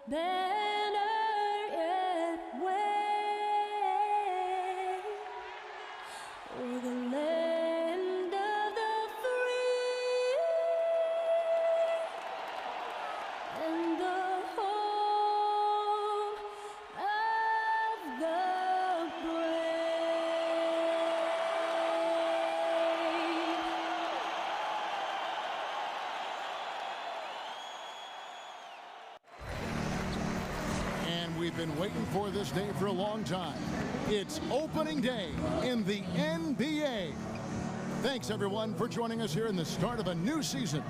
banner yet wave o'er the land of the free and the home of the We've been waiting for this day for a long time. It's opening day in the NBA. Thanks, everyone, for joining us here in the start of a new season.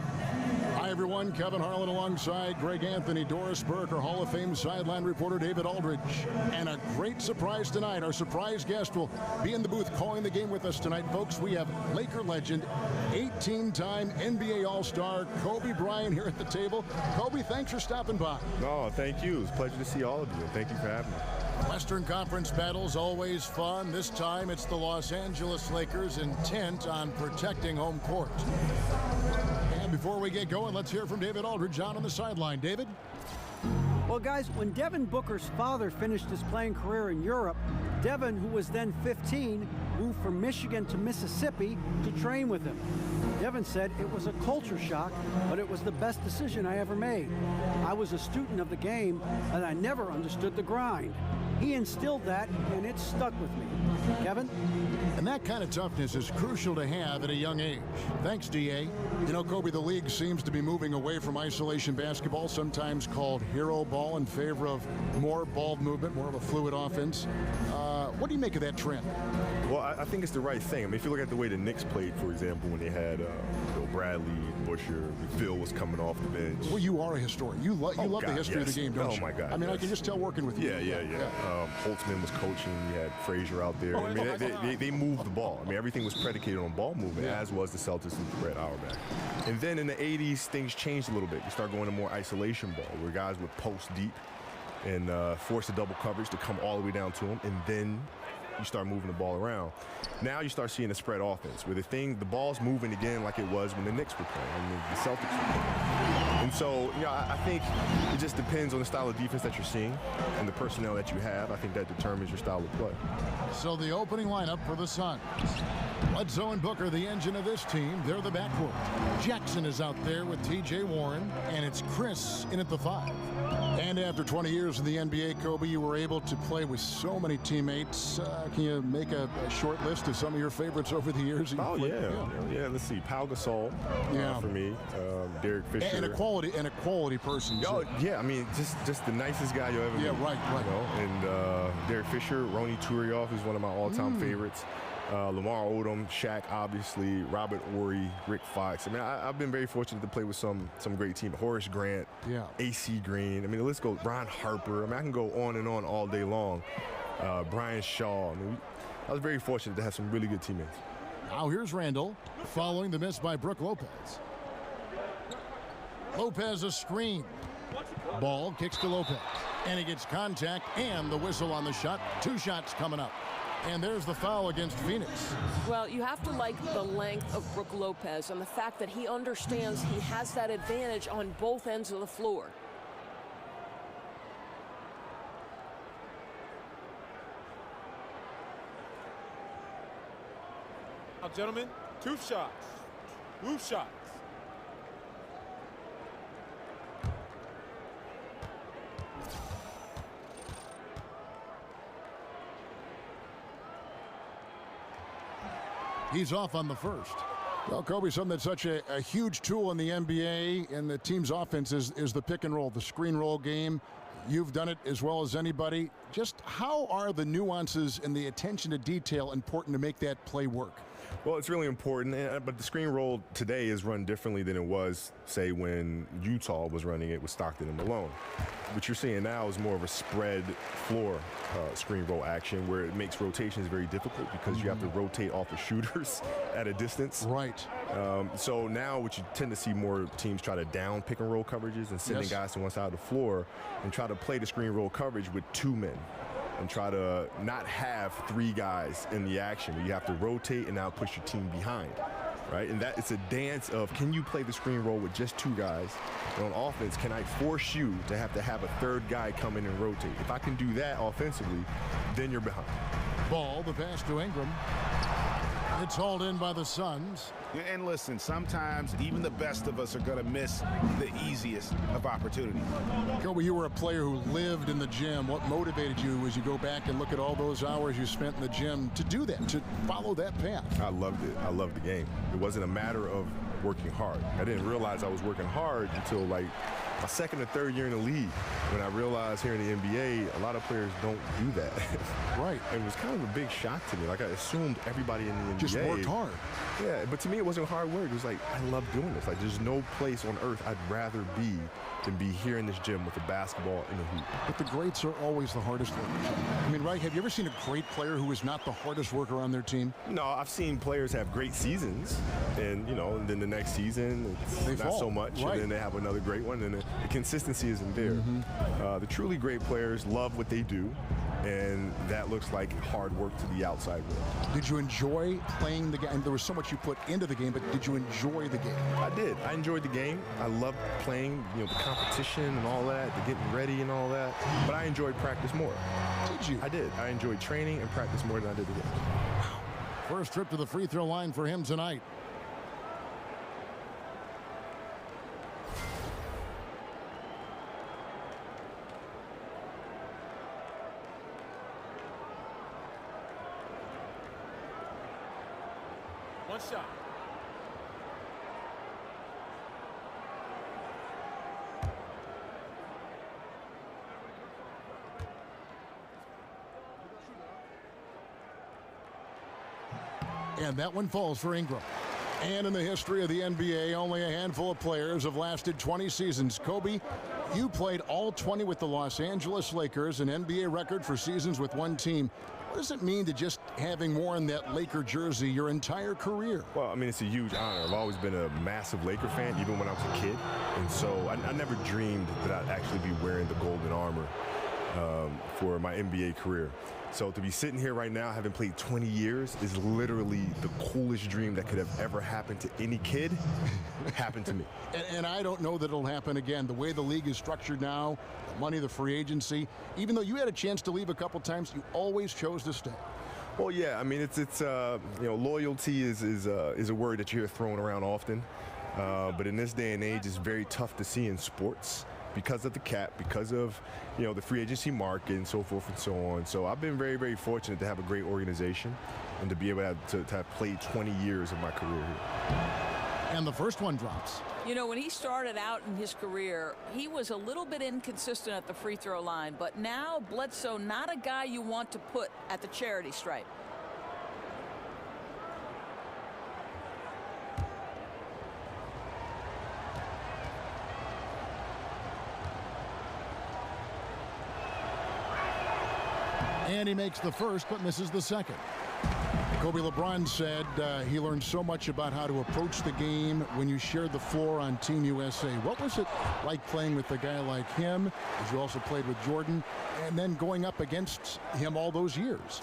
Hi, everyone. Kevin Harlan alongside Greg Anthony, Doris Burke, our Hall of Fame sideline reporter David Aldridge. And a great surprise tonight. Our surprise guest will be in the booth calling the game with us tonight. Folks, we have Laker legend, 18-time NBA All-Star Kobe Bryant here at the table. Kobe, thanks for stopping by. No, thank you. It's a pleasure to see all of you. Thank you for having me. Western Conference battles always fun. This time it's the Los Angeles Lakers intent on protecting home court. And before we get going, let's hear from David Aldridge out on the sideline. David? Well, guys, when Devin Booker's father finished his playing career in Europe, Devin, who was then 15, moved from Michigan to Mississippi to train with him. Devin said it was a culture shock, but it was the best decision I ever made. I was a student of the game, and I never understood the grind. He instilled that, and it stuck with me. Kevin? And that kind of toughness is crucial to have at a young age. Thanks, D.A. You know, Kobe, the league seems to be moving away from isolation basketball, sometimes called hero ball, in favor of more ball movement, more of a fluid offense. What do you make of that trend? Well, I think it's the right thing. I mean, if you look at the way the Knicks played, for example, when they had Bradley, Busher, Phil was coming off the bench. Well, you are a historian. You love the history of the game, don't you? Oh, my God. I mean, yes. I can just tell working with you. Yeah. Holtzman was coaching. You had Frazier out there. I mean, they moved the ball. I mean, everything was predicated on ball movement, as was the Celtics and Brett Auerbach. And then in the 80s, things changed a little bit. You start going to more isolation ball, where guys would post deep and force the double coverage to come all the way down to them, and then you start moving the ball around. Now you start seeing a spread offense, where the ball's moving again like it was when the Knicks were playing, and the Celtics were playing. And so, you know, I think it just depends on the style of defense that you're seeing and the personnel that you have. I think that determines your style of play. So the opening lineup for the Suns. Bledsoe and Booker, the engine of this team. They're the backcourt. Jackson is out there with T.J. Warren, and it's Chris in at the 5. And after 20 years in the NBA, Kobe, you were able to play with so many teammates. Can you make a short list of some of your favorites over the years? Yeah. Let's see. Pau Gasol for me. Derek Fisher. And a quality person. Oh, yeah. I mean, just the nicest guy you'll ever meet. Yeah, right. You know? And Derek Fisher, Ronnie Turioff is one of my all-time favorites. Lamar Odom, Shaq, obviously, Robert Horry, Rick Fox. I mean, I've been very fortunate to play with some great teams. Horace Grant, A.C. Green. I mean, the list goes. Ron Harper. I mean, I can go on and on all day long. Brian Shaw. I mean, I was very fortunate to have some really good teammates. Now here's Randall, following the miss by Brook Lopez. Lopez a screen. Ball kicks to Lopez. And he gets contact and the whistle on the shot. 2 shots coming up. And there's the foul against Phoenix. Well, you have to like the length of Brook Lopez and the fact that he understands he has that advantage on both ends of the floor. Now, gentlemen, 2 shots. 2 shots. He's off on the first. Well, Kobe, something that's such a huge tool in the NBA and the team's offense is the pick and roll, the screen roll game. You've done it as well as anybody. Just how are the nuances and the attention to detail important to make that play work? Well, it's really important, but the screen roll today is run differently than it was, say, when Utah was running it with Stockton and Malone. What you're seeing now is more of a spread floor screen roll action, where it makes rotations very difficult because you have to rotate off the shooters at a distance. Right. So now what you tend to see more teams try to down pick and roll coverages and sending guys to one side of the floor and try to play the screen roll coverage with 2 men. And try to not have 3 guys in the action. You have to rotate and now push your team behind. right? And that it's a dance of, can you play the screen roll with just 2 guys? And on offense, can I force you to have a 3rd guy come in and rotate? If I can do that offensively, then you're behind. Ball, the pass to Ingram. It's hauled in by the Suns. And listen, sometimes even the best of us are going to miss the easiest of opportunities. Kobe, you were a player who lived in the gym. What motivated you as you go back and look at all those hours you spent in the gym to do that, to follow that path? I loved it. I loved the game. It wasn't a matter of working hard. I didn't realize I was working hard until like my 2nd or 3rd year in the league, when I realized here in the NBA, a lot of players don't do that. Right. It was kind of a big shock to me. Like, I assumed everybody in the NBA just worked hard. Yeah, but to me, it wasn't hard work. It was like, I love doing this. Like, there's no place on earth I'd rather be than be here in this gym with a basketball and a hoop. But the greats are always the hardest workers. I mean, right, have you ever seen a great player who is not the hardest worker on their team? No, I've seen players have great seasons, and, you know, and then the next season, it's not so much, right. And then they have another great one, and the consistency isn't there. The truly great players love what they do, and that looks like hard work to the outside world. Did you enjoy playing the game? There was so much you put into the game, but did you enjoy the game? I did. I enjoyed the game. I loved playing, you know, the competition and all that, the getting ready and all that. But I enjoyed practice more. Did you? I did. I enjoyed training and practice more than I did the game. First trip to the free throw line for him tonight. One shot. And that one falls for Ingram. And in the history of the NBA, only a handful of players have lasted 20 seasons. Kobe, you played all 20 with the Los Angeles Lakers, an NBA record for seasons with one team. What does it mean to just having worn that Laker jersey your entire career? Well, I mean, it's a huge honor. I've always been a massive Laker fan, even when I was a kid. And so I never dreamed that I'd actually be wearing the golden armor for my NBA career. So to be sitting here right now, having played 20 years, is literally the coolest dream that could have ever happened to any kid. Happened to me. And I don't know that it'll happen again. The way the league is structured now, the money, the free agency, even though you had a chance to leave a couple times, you always chose to stay. Well, yeah, I mean, it's you know, loyalty is a word that you hear thrown around often. But in this day and age, it's very tough to see in sports, because of the cap, because of, you know, the free agency market and so forth and so on. So I've been very, very fortunate to have a great organization and to be able to have played 20 years of my career here. And the first one drops. You know, when he started out in his career, he was a little bit inconsistent at the free throw line, but now Bledsoe, not a guy you want to put at the charity stripe. And he makes the first, but misses the second. Kobe LeBron said he learned so much about how to approach the game when you shared the floor on Team USA. What was it like playing with a guy like him, as you also played with Jordan, and then going up against him all those years?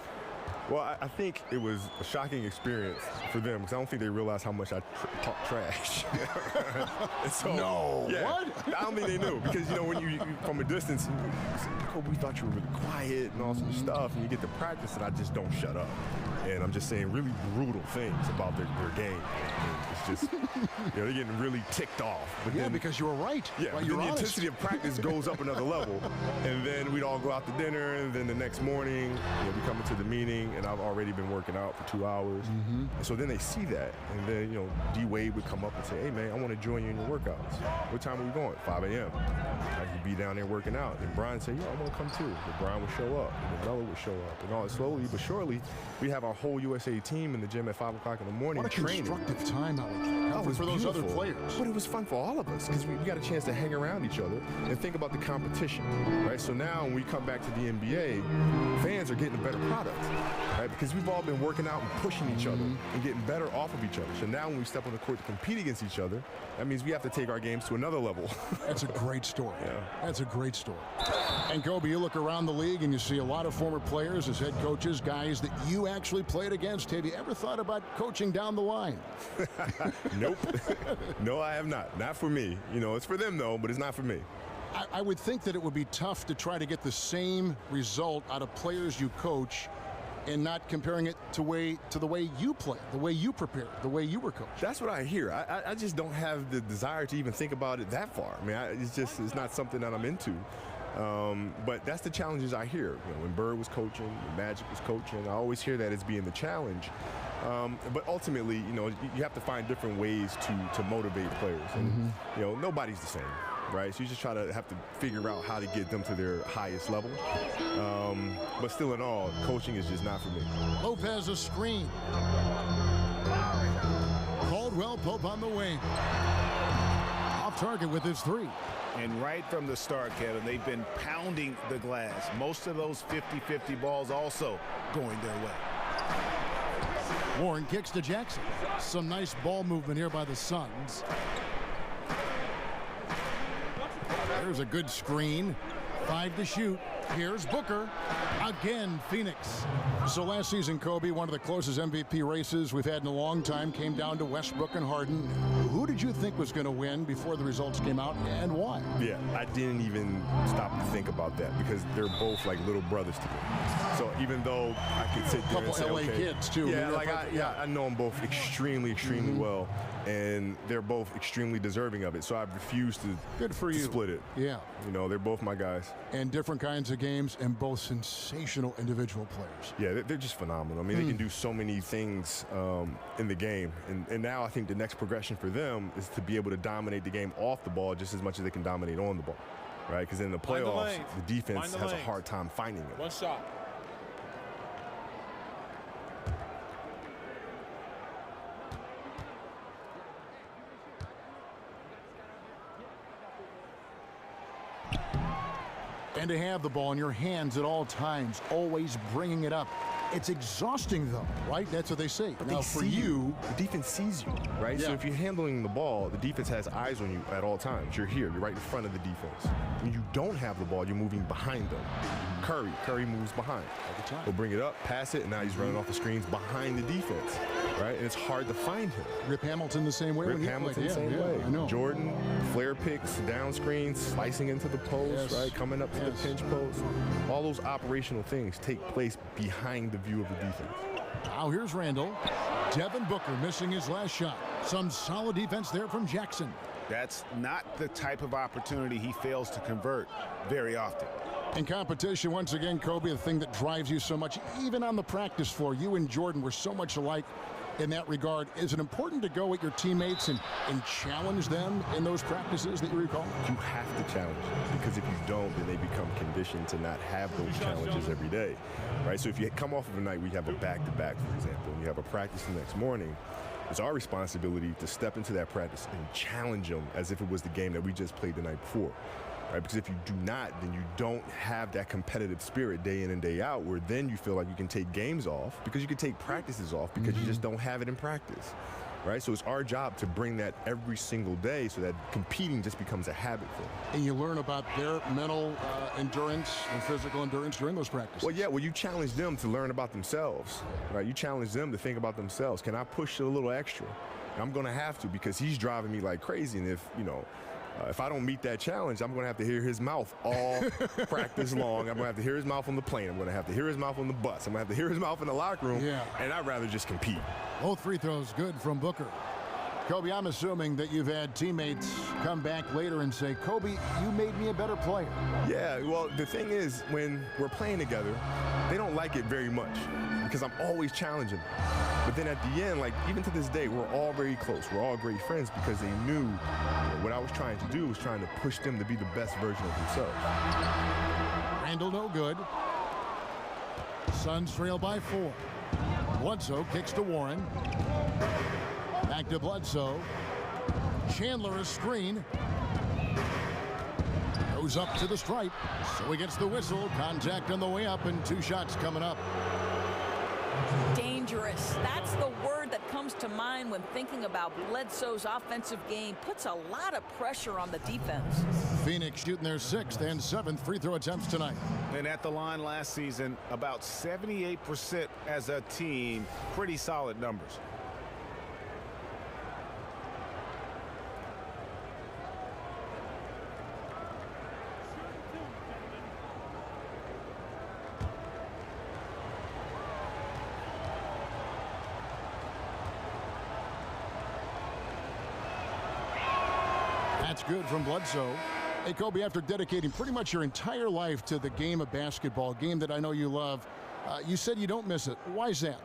Well, I think it was a shocking experience for them, because I don't think they realized how much I talk trash. And so, no, yeah, what? I don't think they knew, because, you know, when you from a distance, Kobe, we thought you were really quiet and all some stuff, and you get to practice, and I just don't shut up. And I'm just saying really brutal things about their game. And it's just, you know, they're getting really ticked off. But Yeah, then, because you were right. yeah, Right, but you're then the honest. intensity of practice goes up another level. And then we'd all go out to dinner, and then the next morning, you know, we come into the meeting, and I've already been working out for 2 hours. And so then they see that, and then, you know, D-Wade would come up and say, hey, man, I want to join you in your workouts. What time are we going? 5 a.m. I could be down there working out. And Brian said, yeah, I want to come too. And Brian would show up, and then Melo would show up. And all slowly but surely, we have our whole USA team in the gym at 5 o'clock in the morning What a training. constructive time out with you. and it was for those other beautiful. players. But it was fun for all of us because we got a chance to hang around each other and think about the competition, right? So now when we come back to the NBA, fans are getting a better product, right? Because we've all been working out and pushing each other and getting better off of each other. So now when we step on the court to compete against each other, that means we have to take our games to another level. That's a great story. Yeah. That's a great story. And Kobe, you look around the league and you see a lot of former players as head coaches, guys that you actually played against. Have you ever thought about coaching down the line? Nope. No, I have not. Not for me. You know, it's for them though, but it's not for me. I would think that it would be tough to try to get the same result out of players you coach and not comparing it to the way you play, the way you prepare, the way you were coached. That's what I hear. I just don't have the desire to even think about it that far. I mean, it's not something that I'm into. But that's the challenges I hear. You know, when Bird was coaching, when Magic was coaching, I always hear that as being the challenge. But ultimately, you know, you have to find different ways to motivate players. And, you know, nobody's the same, right? So you just have to figure out how to get them to their highest level. But still in all, coaching is just not for me. Lopez a screen. Caldwell Pope on the wing. Off target with his three. And right from the start, Kevin, they've been pounding the glass. Most of those 50-50 balls also going their way. Warren kicks to Jackson. Some nice ball movement here by the Suns. There's a good screen. 5 to shoot. Here's Booker. Again, Phoenix. So last season, Kobe, one of the closest MVP races we've had in a long time, came down to Westbrook and Harden. Who did you think was going to win before the results came out, and why? Yeah, I didn't even stop to think about that because they're both like little brothers to me. So even though I could sit there and say, LA okay, kids too. Yeah, like I know them both extremely well, and they're both extremely deserving of it. So I refuse to split it. Yeah. You know, they're both my guys. And different kinds of games, and both sensational individual players. Yeah, they're just phenomenal. I mean, they can do so many things in the game. And now I think the next progression for them is to be able to dominate the game off the ball just as much as they can dominate on the ball, right? Because in the playoffs, the defense has a hard time finding it. One shot. And to have the ball in your hands at all times, always bringing it up. It's exhausting, though, right? That's what they say. But now, for you, the defense sees you, right? Yeah. So if you're handling the ball, the defense has eyes on you at all times. You're here. You're right in front of the defense. When you don't have the ball, you're moving behind them. Curry moves behind. all the time. He'll bring it up, pass it, and now he's running off the screens behind the defense, right? And it's hard to find him. Rip Hamilton the same way. Rip when he Hamilton played. same way. I know. Jordan, flare picks, down screens, slicing into the post, right? Coming up to the pinch post. All those operational things take place behind the view of the defense. Now here's Randall. Devin Booker missing his last shot. Some solid defense there from Jackson. That's not the type of opportunity he fails to convert very often. In competition, once again, Kobe, the thing that drives you so much, even on the practice floor, you and Jordan were so much alike in that regard. Is it important to go with your teammates and challenge them in those practices that you recall? You have to challenge them, because if you don't, then they become conditioned to not have those challenges every day, right? So if you come off of a night where you have a back-to-back, for example, and you have a practice the next morning, it's our responsibility to step into that practice and challenge them as if it was the game that we just played the night before. Right? Because if you do not, then you don't have that competitive spirit day in and day out, where then you feel like you can take games off because you can take practices off because you just don't have it in practice. Right? So it's our job to bring that every single day so that competing just becomes a habit for them. And you learn about their mental endurance and physical endurance during those practices. Well, yeah, you challenge them to learn about themselves. Right? You challenge them to think about themselves. Can I push it a little extra? And I'm going to have to, because he's driving me like crazy. And if I don't meet that challenge, I'm going to have to hear his mouth all practice long. I'm going to have to hear his mouth on the plane. I'm going to have to hear his mouth on the bus. I'm going to have to hear his mouth in the locker room. Yeah. And I'd rather just compete. Both free throws good from Booker. Kobe, I'm assuming that you've had teammates come back later and say, Kobe, you made me a better player. Yeah, well, the thing is, when we're playing together, they don't like it very much because I'm always challenging them. But then at the end, like even to this day, we're all very close. We're all great friends because they knew what I was trying to do was trying to push them to be the best version of themselves. Randall no good. Suns trail by 4. Bledsoe kicks to Warren. Back to Bledsoe. Chandler a screen. Goes up to the stripe. So he gets the whistle. Contact on the way up and 2 shots coming up. Dangerous. That's the word that comes to mind when thinking about Bledsoe's offensive game. Puts a lot of pressure on the defense. Phoenix shooting their 6th and 7th free throw attempts tonight. And at the line last season, about 78% as a team. Pretty solid numbers. That's good from Bledsoe. Hey, Kobe, after dedicating pretty much your entire life to the game of basketball, a game that I know you love, you said you don't miss it. Why is that?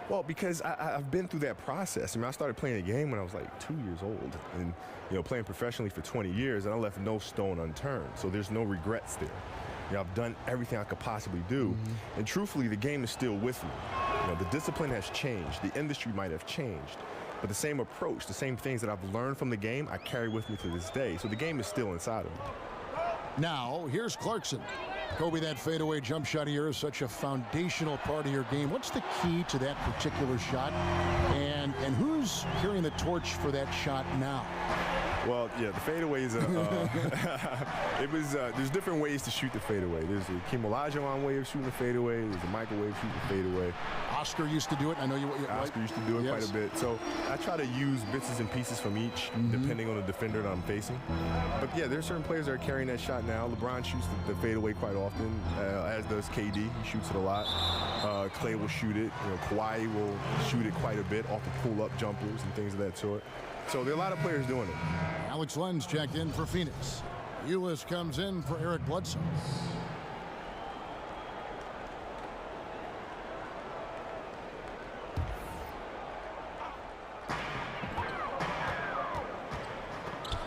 Well, because I've been through that process. I mean, I started playing the game when I was like 2 years old, and playing professionally for 20 years, and I left no stone unturned. So there's no regrets there. I've done everything I could possibly do, and truthfully, the game is still with me. The discipline has changed. The industry might have changed. But the same approach, the same things that I've learned from the game, I carry with me to this day. So the game is still inside of me. Now, here's Clarkson. Kobe, that fadeaway jump shot here is such a foundational part of your game. What's the key to that particular shot? And who's carrying the torch for that shot now? Well, yeah, the fadeaway is there's different ways to shoot the fadeaway. There's a Hakeem Olajuwon way of shooting the fadeaway. There's a Michael way of shooting the fadeaway. Oscar used to do it. I know you. Oscar used to do it quite a bit. So I try to use bits and pieces from each, depending on the defender that I'm facing. But yeah, there's certain players that are carrying that shot now. LeBron shoots the fadeaway quite often, as does KD. He shoots it a lot. Clay will shoot it. Kawhi will shoot it quite a bit off the pull-up jumpers and things of that sort. So there are a lot of players doing it. Alex Lenz checked in for Phoenix. Ulis comes in for Eric Bledsoe.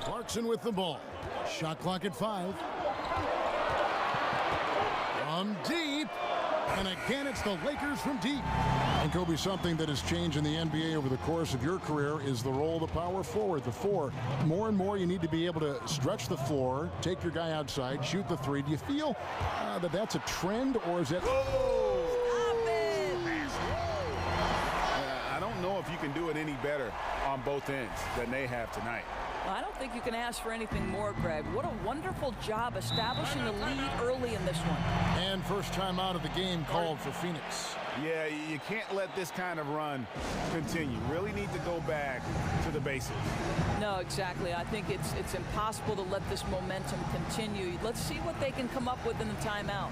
Clarkson with the ball. Shot clock at 5. From deep. And again, it's the Lakers from deep. And Kobe, something that has changed in the NBA over the course of your career is the role of the power forward, the 4. More and more, you need to be able to stretch the floor, take your guy outside, shoot the 3. Do you feel that that's a trend, or is that... Stop it! I don't know if you can do it any better on both ends than they have tonight. Well, I don't think you can ask for anything more, Greg. What a wonderful job establishing a lead early in this one. And first time out of the game called for Phoenix. Yeah, you can't let this kind of run continue. Really need to go back to the basics. No, exactly. I think it's impossible to let this momentum continue. Let's see what they can come up with in the timeout.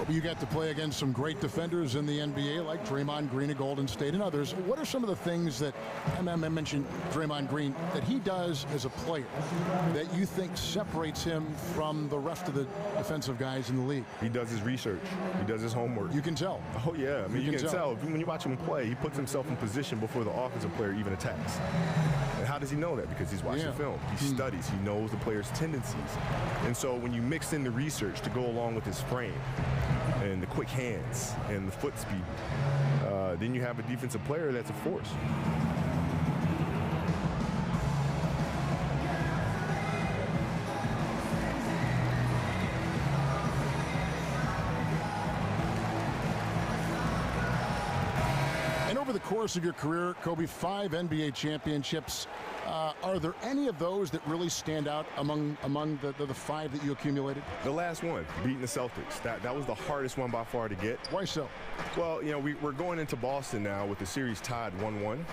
You got to play against some great defenders in the NBA, like Draymond Green of Golden State and others. What are some of the things that, I mentioned Draymond Green, that he does as a player that you think separates him from the rest of the defensive guys in the league? He does his research. He does his homework. You can tell. Oh, yeah. I mean, you can tell. When you watch him play, he puts himself in position before the offensive player even attacks. And how does he know that? Because he's watching film. He studies. He knows the player's tendencies. And so when you mix in the research to go along with his frame and the quick hands and the foot speed, then you have a defensive player that's a force. Over the course of your career, Kobe, 5 NBA championships. Are there any of those that really stand out among the 5 that you accumulated? The last one, beating the Celtics. That was the hardest one by far to get. Why so? Well, we're going into Boston now with the series tied 1-1.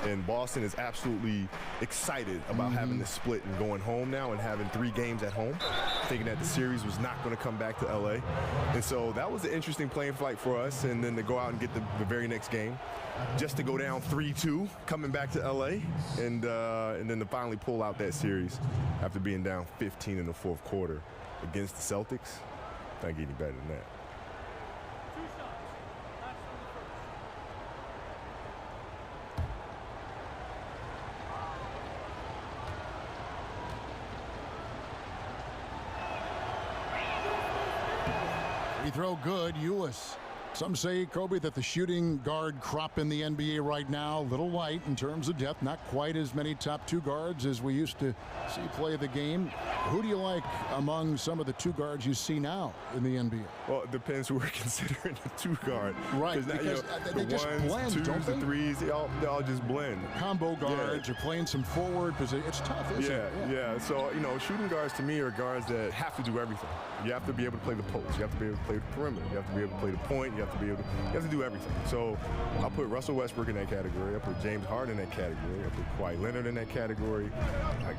And Boston is absolutely excited about having this split and going home now and having 3 games at home, thinking that the series was not going to come back to LA. And so that was an interesting playing fight for us. And then to go out and get the very next game, just to go down 3-2, coming back to LA, and then to finally pull out that series after being down 15 in the 4th quarter against the Celtics. Can't get any better than that. Free throw good, Ulis. Some say, Kobe, that the shooting guard crop in the NBA right now, a little light in terms of depth, not quite as many top 2 guards as we used to see play the game. Who do you like among some of the 2 guards you see now in the NBA? Well, it depends who we're considering a 2 guard. Right, now, because they the just ones, blend, 2s, don't they? the 3s, they all just blend. Combo guards, you're playing some forward position. It's tough, isn't it? Yeah. So, shooting guards to me are guards that have to do everything. You have to be able to play the post. You have to be able to play the perimeter. You have to be able to play the point. You have to do everything. So I'll put Russell Westbrook in that category. I'll put James Harden in that category. I'll put Kawhi Leonard in that category.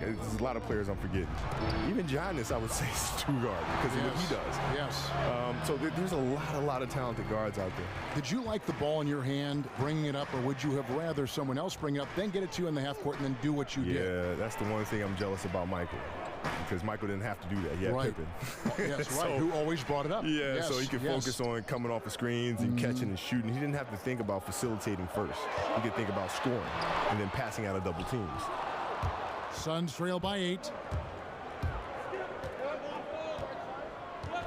There's a lot of players I'm forgetting. Even Giannis, I would say, is a 2 guard because of what he does. Yes. So there's a lot of talented guards out there. Did you like the ball in your hand, bringing it up, or would you have rather someone else bring it up, then get it to you in the half court, and then do what you did? Yeah, that's the one thing I'm jealous about Michael. Because Michael didn't have to do that. He had Pippen. Yes, so, right, who always brought it up. Yeah, yes, so he could focus on coming off the screens and catching and shooting. He didn't have to think about facilitating first. He could think about scoring and then passing out of double teams. Suns trail by 8.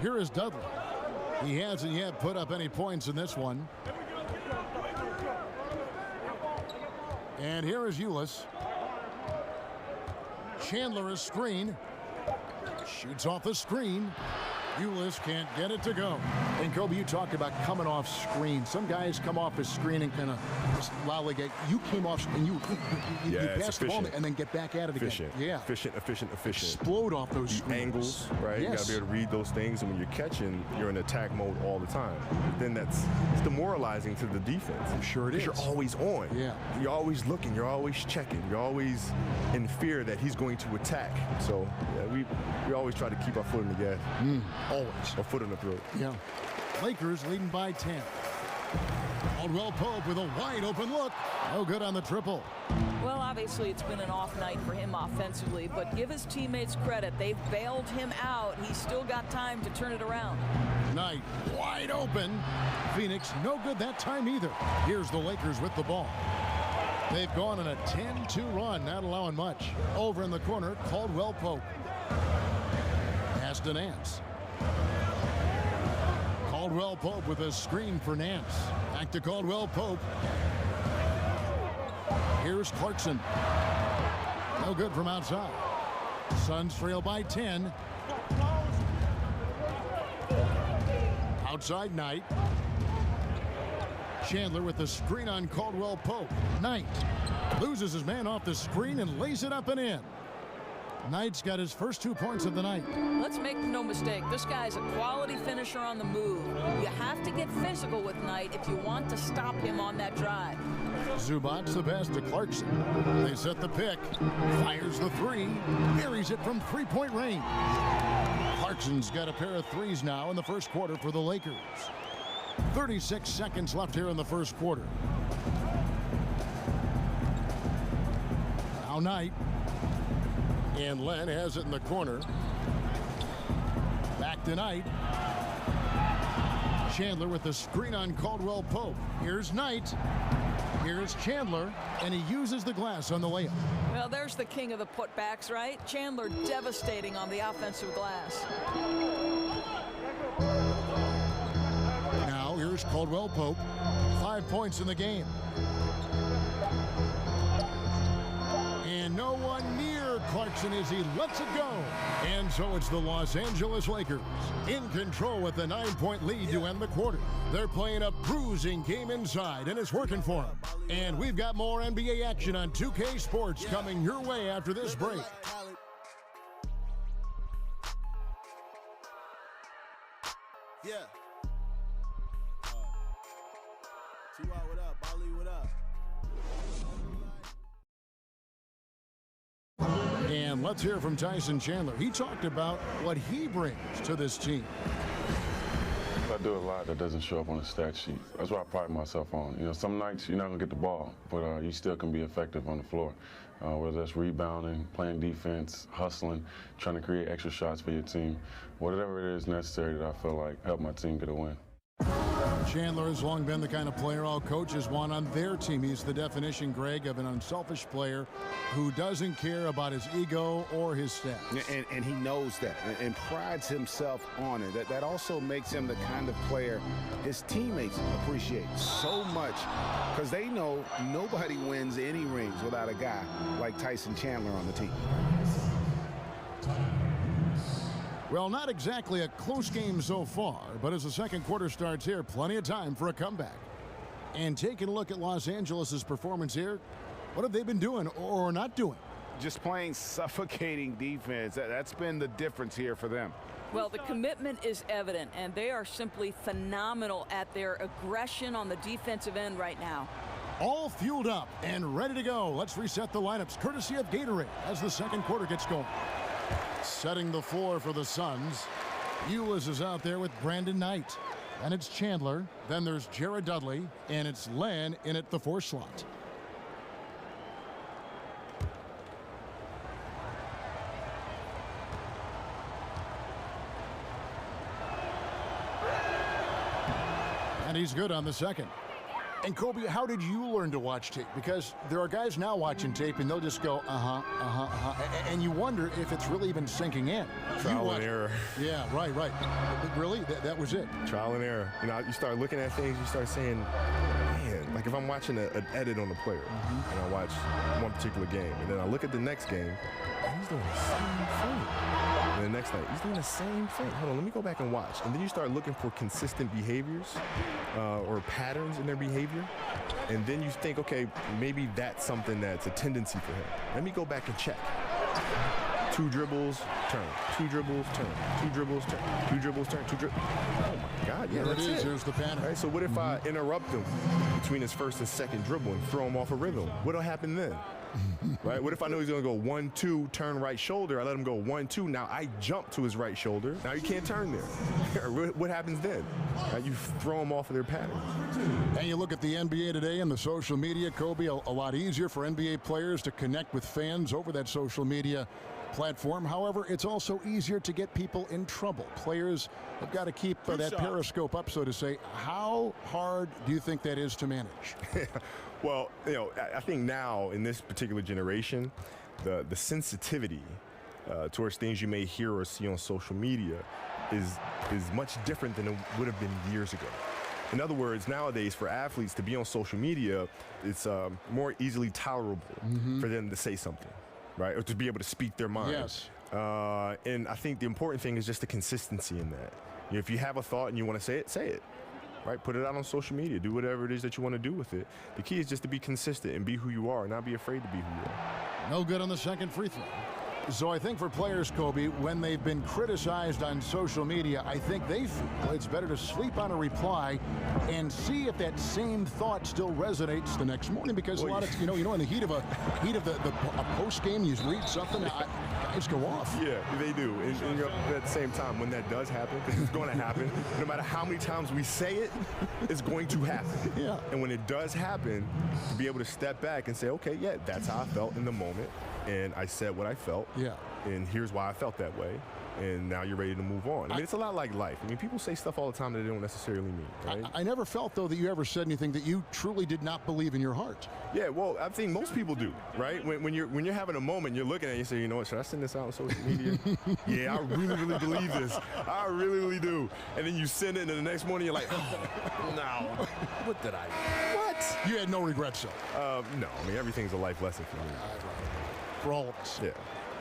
Here is Dudley. He hasn't yet put up any points in this one. And here is Ulis. Chandler is screen. Shoots off the screen. Ulis can't get it to go. And Kobe, you talked about coming off screen. Some guys come off his screen and kind of just lollygag. You came off and you pass the ball and then get back at it again. Yeah. Efficient. Explode off those screens. Angles, right? Yes. You got to be able to read those things. And when you're catching, you're in attack mode all the time. Then it's demoralizing to the defense. I'm sure it is. You're always on. Yeah. You're always looking. You're always checking. You're always in fear that he's going to attack. So yeah, we always try to keep our foot in the gas. Always. A foot in the throat. Yeah. Lakers leading by 10. Caldwell Pope with a wide open look. No good on the triple. Well, obviously it's been an off night for him offensively, but give his teammates credit. They've bailed him out. He's still got time to turn it around. Knight wide open. Phoenix no good that time either. Here's the Lakers with the ball. They've gone on a 10-2 run, not allowing much. Over in the corner, Caldwell Pope. Pass to Nance. Caldwell Pope with a screen for Nance. Back to Caldwell Pope. Here's Clarkson. No good from outside. Suns trail by 10. Outside Knight. Chandler with the screen on Caldwell Pope. Knight loses his man off the screen and lays it up and in. Knight's got his first 2 points of the night. Let's make no mistake, this guy's a quality finisher on the move. You have to get physical with Knight if you want to stop him on that drive. Zubac's the pass to Clarkson. They set the pick. Fires the 3. Buries it from 3-point range. Clarkson's got a pair of 3s now in the first quarter for the Lakers. 36 seconds left here in the first quarter. Now Knight. And Len has it in the corner. Back to Knight. Chandler with the screen on Caldwell Pope. Here's Knight. Here's Chandler. And he uses the glass on the layup. Well, there's the king of the putbacks, right? Chandler devastating on the offensive glass. Now here's Caldwell Pope. 5 points in the game. And no one near Clarkson as he lets it go. And so it's the Los Angeles Lakers in control with the 9-point lead to end the quarter. They're playing a bruising game inside, and it's working for them. And we've got more NBA action on 2K Sports coming your way after this break. Yeah. T.Y., what up? Ali, what up? And let's hear from Tyson Chandler. He talked about what he brings to this team. I do a lot that doesn't show up on the stat sheet. That's what I pride myself on. You know, some nights you're not going to get the ball, but you still can be effective on the floor. Whether that's rebounding, playing defense, hustling, trying to create extra shots for your team. Whatever it is necessary that I feel like help my team get a win. Chandler has long been the kind of player all coaches want on their team. He's the definition, Greg, of an unselfish player who doesn't care about his ego or his stats. And he knows that and prides himself on it. That also makes him the kind of player his teammates appreciate so much, because they know nobody wins any rings without a guy like Tyson Chandler on the team. Well, not exactly a close game so far, but as the second quarter starts here, plenty of time for a comeback. And taking a look at Los Angeles' performance here, what have they been doing or not doing? Just playing suffocating defense. That's been the difference here for them. Well, the commitment is evident, and they are simply phenomenal at their aggression on the defensive end right now. All fueled up and ready to go. Let's reset the lineups, courtesy of Gatorade, as the second quarter gets going. Setting the floor for the Suns, Ulis is out there with Brandon Knight. And it's Chandler. Then there's Jared Dudley. And it's Len in at the 4 slot. And he's good on the second. And Kobe, how did you learn to watch tape? Because there are guys now watching tape and they'll just go, and you wonder if it's really even sinking in. Trial and error. Yeah, right. Really? That was it? Trial and error. You know, you start looking at things, you start saying, man, like if I'm watching an edit on a player, and I watch one particular game, and then I look at the next game, and he's doing the same thing. And the next night, he's doing the same thing. Hold on, let me go back and watch. And then you start looking for consistent behaviors or patterns in their behavior. And then you think, okay, maybe that's something that's a tendency for him. Let me go back and check. 2 dribbles, turn. 2 dribbles, turn. 2 dribbles, turn. 2 dribbles, turn. 2 dribbles. Oh my God, yeah, that's it. There's the pattern. Right, so what if I interrupt him between his first and second dribble and throw him off a rhythm? What'll happen then? Right? What if I know he's going to go 1-2, turn right shoulder? I let him go 1-2. Now I jump to his right shoulder. Now you can't turn there. What happens then? Right? You throw him off of their pattern. And you look at the NBA today and the social media, Kobe, a lot easier for NBA players to connect with fans over that social media platform. However, it's also easier to get people in trouble. Players have got to keep that periscope up, so to say. How hard do you think that is to manage? Well, you know, I think now in this particular generation, the sensitivity towards things you may hear or see on social media is much different than it would have been years ago. In other words, nowadays for athletes to be on social media, it's more easily tolerable for them to say something, right? Or to be able to speak their mind. Yes. And I think the important thing is just the consistency in that. You know, if you have a thought and you want to say it, say it. Right? Put it out on social media. Do whatever it is that you want to do with it. The key is just to be consistent and be who you are, not be afraid to be who you are. No good on the second free throw. So I think for players, Kobe, when they've been criticized on social media, I think they feel it's better to sleep on a reply and see if that same thought still resonates the next morning. Because a lot of in the heat of a post game, you read something, guys go off. Yeah, they do. And at the same time, when that does happen, it's going to happen. No matter how many times we say it, it's going to happen. Yeah. And when it does happen, to be able to step back and say, okay, yeah, that's how I felt in the moment. And I said what I felt. Yeah. And here's why I felt that way. And now you're ready to move on. I mean, it's a lot like life. I mean, people say stuff all the time that they don't necessarily mean, right? I never felt, though, that you ever said anything that you truly did not believe in your heart. Yeah, well, I think most people do, right? When you're having a moment, you're looking at it, you say, you know what, should I send this out on social media? Yeah, I really believe this. I really do. And then you send it, and then the next morning you're like, oh, no. What did I do? What? You had no regrets, though? No, I mean, everything's a life lesson for me. For all of us. Yeah.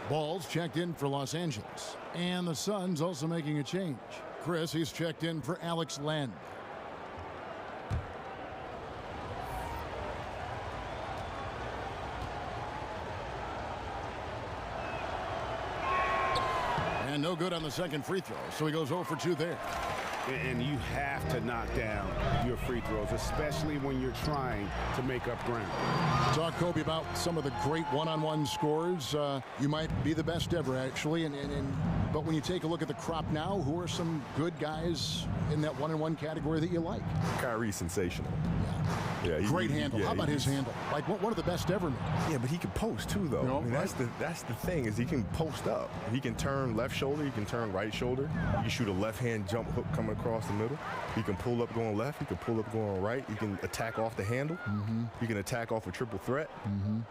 Balls checked in for Los Angeles. And the Suns also making a change. Chris, he's checked in for Alex Len. And no good on the second free throw, so he goes 0 for 2 there. And you have to knock down your free throws, especially when you're trying to make up ground. Talk, Kobe, about some of the great one-on-one scores. You might be the best ever, actually, and But when you take a look at the crop now, who are some good guys in that one-on-one category that you like? Kyrie's sensational. Yeah, great handle. How about his handle? Like one of the best ever. Yeah, but he can post too, though. No, I mean, that's the thing is he can post up. He can turn left shoulder. He can turn right shoulder. He can shoot a left-hand jump hook coming across the middle. He can pull up going left. He can pull up going right. He can attack off the handle. He can attack off a triple threat.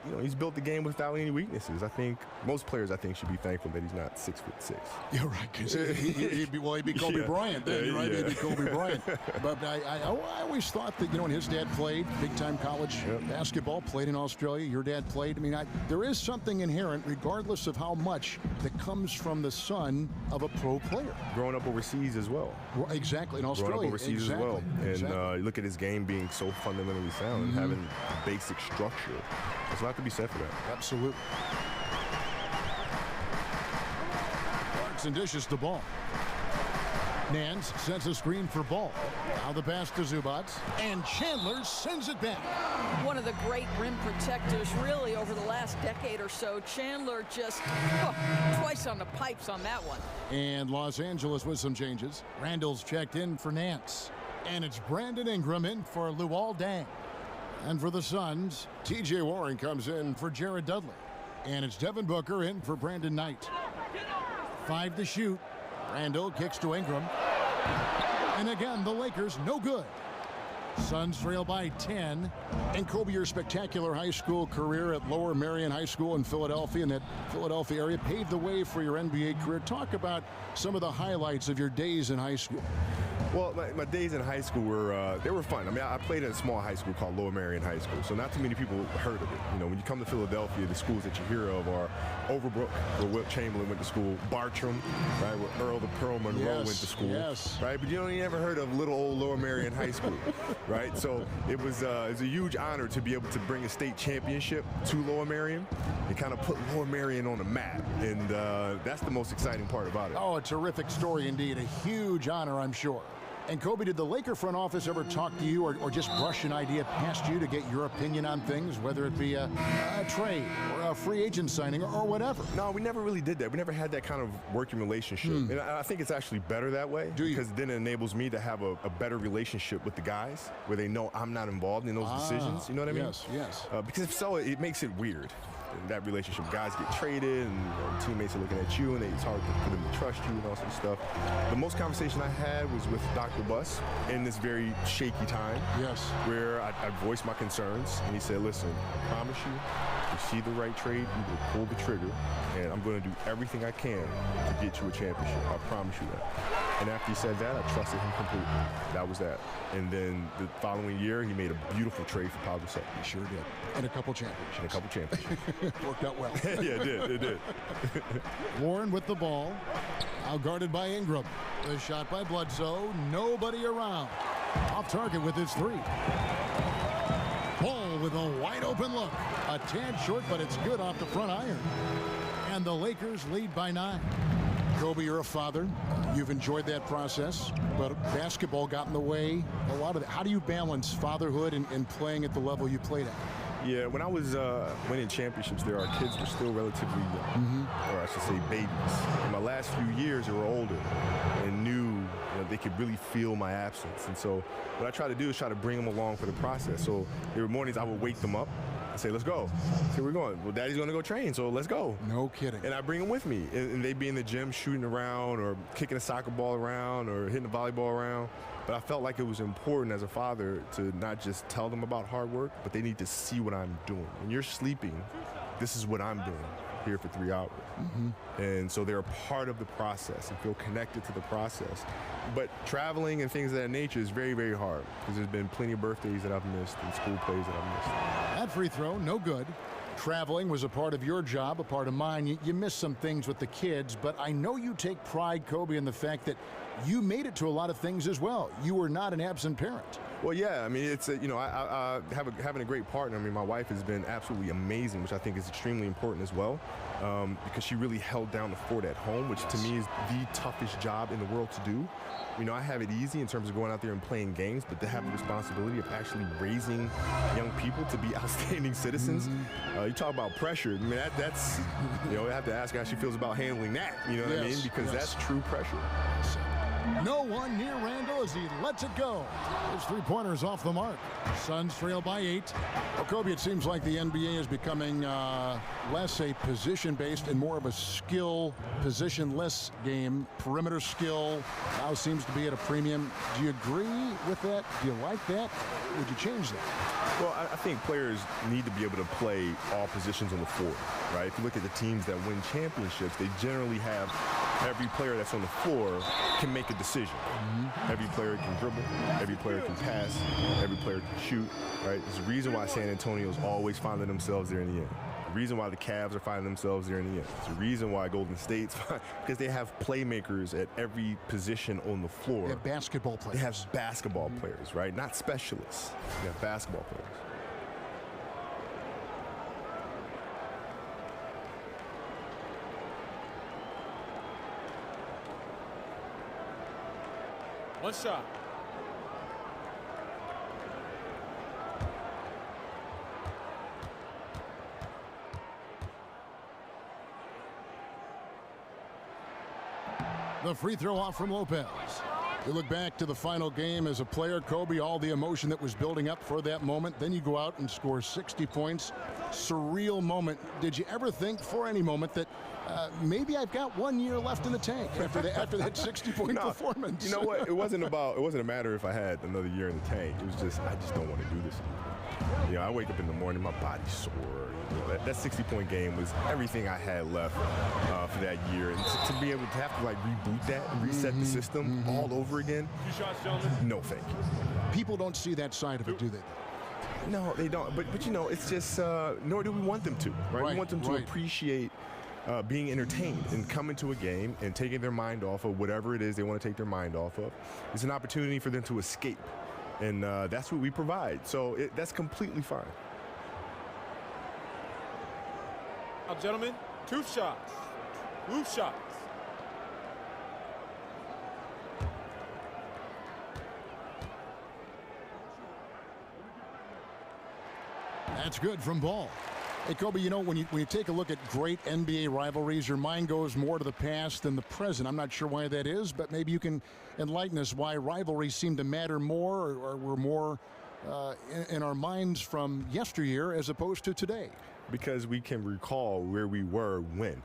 You know, he's built the game without any weaknesses. I think most players, think, should be thankful that he's not 6'6". You're right, because he'd be Kobe Bryant then. You're right, he'd be Kobe Bryant. But I always thought that, when his dad played big-time college basketball, played in Australia, your dad played. I mean, there is something inherent, regardless of how much, that comes from the son of a pro player. Growing up overseas as well. Exactly, in Australia. Growing up overseas as well. And you look at his game being so fundamentally sound and having basic structure. There's a lot to be said for that. Absolutely. Parks and dishes the ball. Nance sets a screen for Ball. Now the pass to Zubats, and Chandler sends it back. One of the great rim protectors, really, over the last decade or so. Chandler just twice on the pipes on that one. And Los Angeles with some changes. Randall's checked in for Nance. And it's Brandon Ingram in for Luol Deng. And for the Suns, T.J. Warren comes in for Jared Dudley. And it's Devin Booker in for Brandon Knight. 5 to shoot. Randall kicks to Ingram. And again, the Lakers no good. Suns trail by 10. And Kobe, your spectacular high school career at Lower Merion High School in Philadelphia, in that Philadelphia area, paved the way for your NBA career. Talk about some of the highlights of your days in high school. Well, my days in high school were fun. I mean, I played at a small high school called Lower Merion High School, so not too many people heard of it. When you come to Philadelphia, the schools that you hear of are Overbrook, where Wilt Chamberlain went to school, Bartram, right, where Earl the Pearl Monroe went to school, right? But you never heard of little old Lower Merion High School, right? So it was a huge honor to be able to bring a state championship to Lower Merion and kind of put Lower Merion on the map, and that's the most exciting part about it. Oh, a terrific story indeed. A huge honor, I'm sure. And Kobe, did the Laker front office ever talk to you or just brush an idea past you to get your opinion on things, whether it be a trade or a free agent signing or whatever? No, we never really did that. We never had that kind of working relationship. And I think it's actually better that way. Because then it enables me to have a better relationship with the guys where they know I'm not involved in those decisions. You know what I mean? Yes. Because if so, it makes it weird. In that relationship, guys get traded and teammates are looking at you and it's hard for them to trust you and all sorts of stuff. The most conversation I had was with Dr. Buss in this very shaky time. Yes. Where I voiced my concerns and he said, listen, I promise you, if you see the right trade, you will pull the trigger and I'm going to do everything I can to get you a championship. I promise you that. And after he said that, I trusted him completely. That was that. And then the following year, he made a beautiful trade for Pau Gasol. He sure did. And a couple championships. Worked out well. Yeah, it did. Warren with the ball. Now guarded by Ingram. The shot by Bledsoe. Nobody around. Off target with his 3. Ball with a wide open look. A tad short, but it's good off the front iron. And the Lakers lead by 9. Kobe, you're a father. You've enjoyed that process, but basketball got in the way. A lot of that. How do you balance fatherhood and playing at the level you played at? Yeah, when I was winning championships there, our kids were still relatively young, or I should say babies. In my last few years, they were older and knew they could really feel my absence. And so what I try to do is try to bring them along for the process. So there were mornings I would wake them up and say, let's go. So we're going. Well, Daddy's going to go train, so let's go. No kidding. And I bring them with me. And they'd be in the gym shooting around or kicking a soccer ball around or hitting a volleyball around. But I felt like it was important as a father to not just tell them about hard work, but they need to see what I'm doing. When you're sleeping, this is what I'm doing here for 3 hours. And so they're a part of the process and feel connected to the process. But traveling and things of that nature is very, very hard because there's been plenty of birthdays that I've missed and school plays that I've missed. That free throw, no good. Traveling was a part of your job, a part of mine. You missed some things with the kids, but I know you take pride, Kobe, in the fact that you made it to a lot of things as well. You were not an absent parent. Well, yeah, I mean, it's having a great partner. I mean, my wife has been absolutely amazing, which I think is extremely important as well, because she really held down the fort at home, which to me is the toughest job in the world to do. I have it easy in terms of going out there and playing games, but to have the responsibility of actually raising young people to be outstanding citizens, you talk about pressure. I mean, that's, you know, I have to ask how she feels about handling that. You know what I mean? Because that's true pressure. No one near Randall as he lets it go. His three-pointers off the mark. Suns trail by 8. Well, Kobe, it seems like the NBA is becoming less a position-based and more of a skill, positionless game. Perimeter skill now seems to be at a premium. Do you agree with that? Do you like that? Would you change that? Well, I think players need to be able to play all positions on the floor, right? If you look at the teams that win championships, they generally have every player that's on the floor can make a decision. Every player can dribble, every player can pass, every player can shoot, right? There's a reason why San Antonio's always finding themselves there in the end. The reason why the Cavs are finding themselves there in the end. It's the reason why Golden State's because they have playmakers at every position on the floor. They have basketball players. They have basketball players, right? Not specialists. They have basketball players. One shot. The free throw off from Lopez. You look back to the final game as a player, Kobe, all the emotion that was building up for that moment. Then you go out and score 60 points. Surreal moment. Did you ever think for any moment that maybe I've got 1 year left in the tank after that 60-point performance? You know what? It wasn't a matter if I had another year in the tank. It was just, I just don't want to do this anymore. You know, I wake up in the morning, my body's sore. You know, that 60-point game was everything I had left for that year. And to be able to have to like reboot that and reset the system all over again. 2 shots, gentlemen. No, thank you. People don't see that side of it, do they? No, they don't. But you know, it's just, nor do we want them to, right? We want them to appreciate being entertained and coming to a game and taking their mind off of whatever it is they want to take their mind off of. It's an opportunity for them to escape. And that's what we provide. So that's completely fine. Now, gentlemen, 2 shots. 2 shots. That's good from Ball. Hey, Kobe, you know, when you take a look at great NBA rivalries, your mind goes more to the past than the present. I'm not sure why that is, but maybe you can enlighten us why rivalries seem to matter more or were more in our minds from yesteryear as opposed to today. Because we can recall where we were when.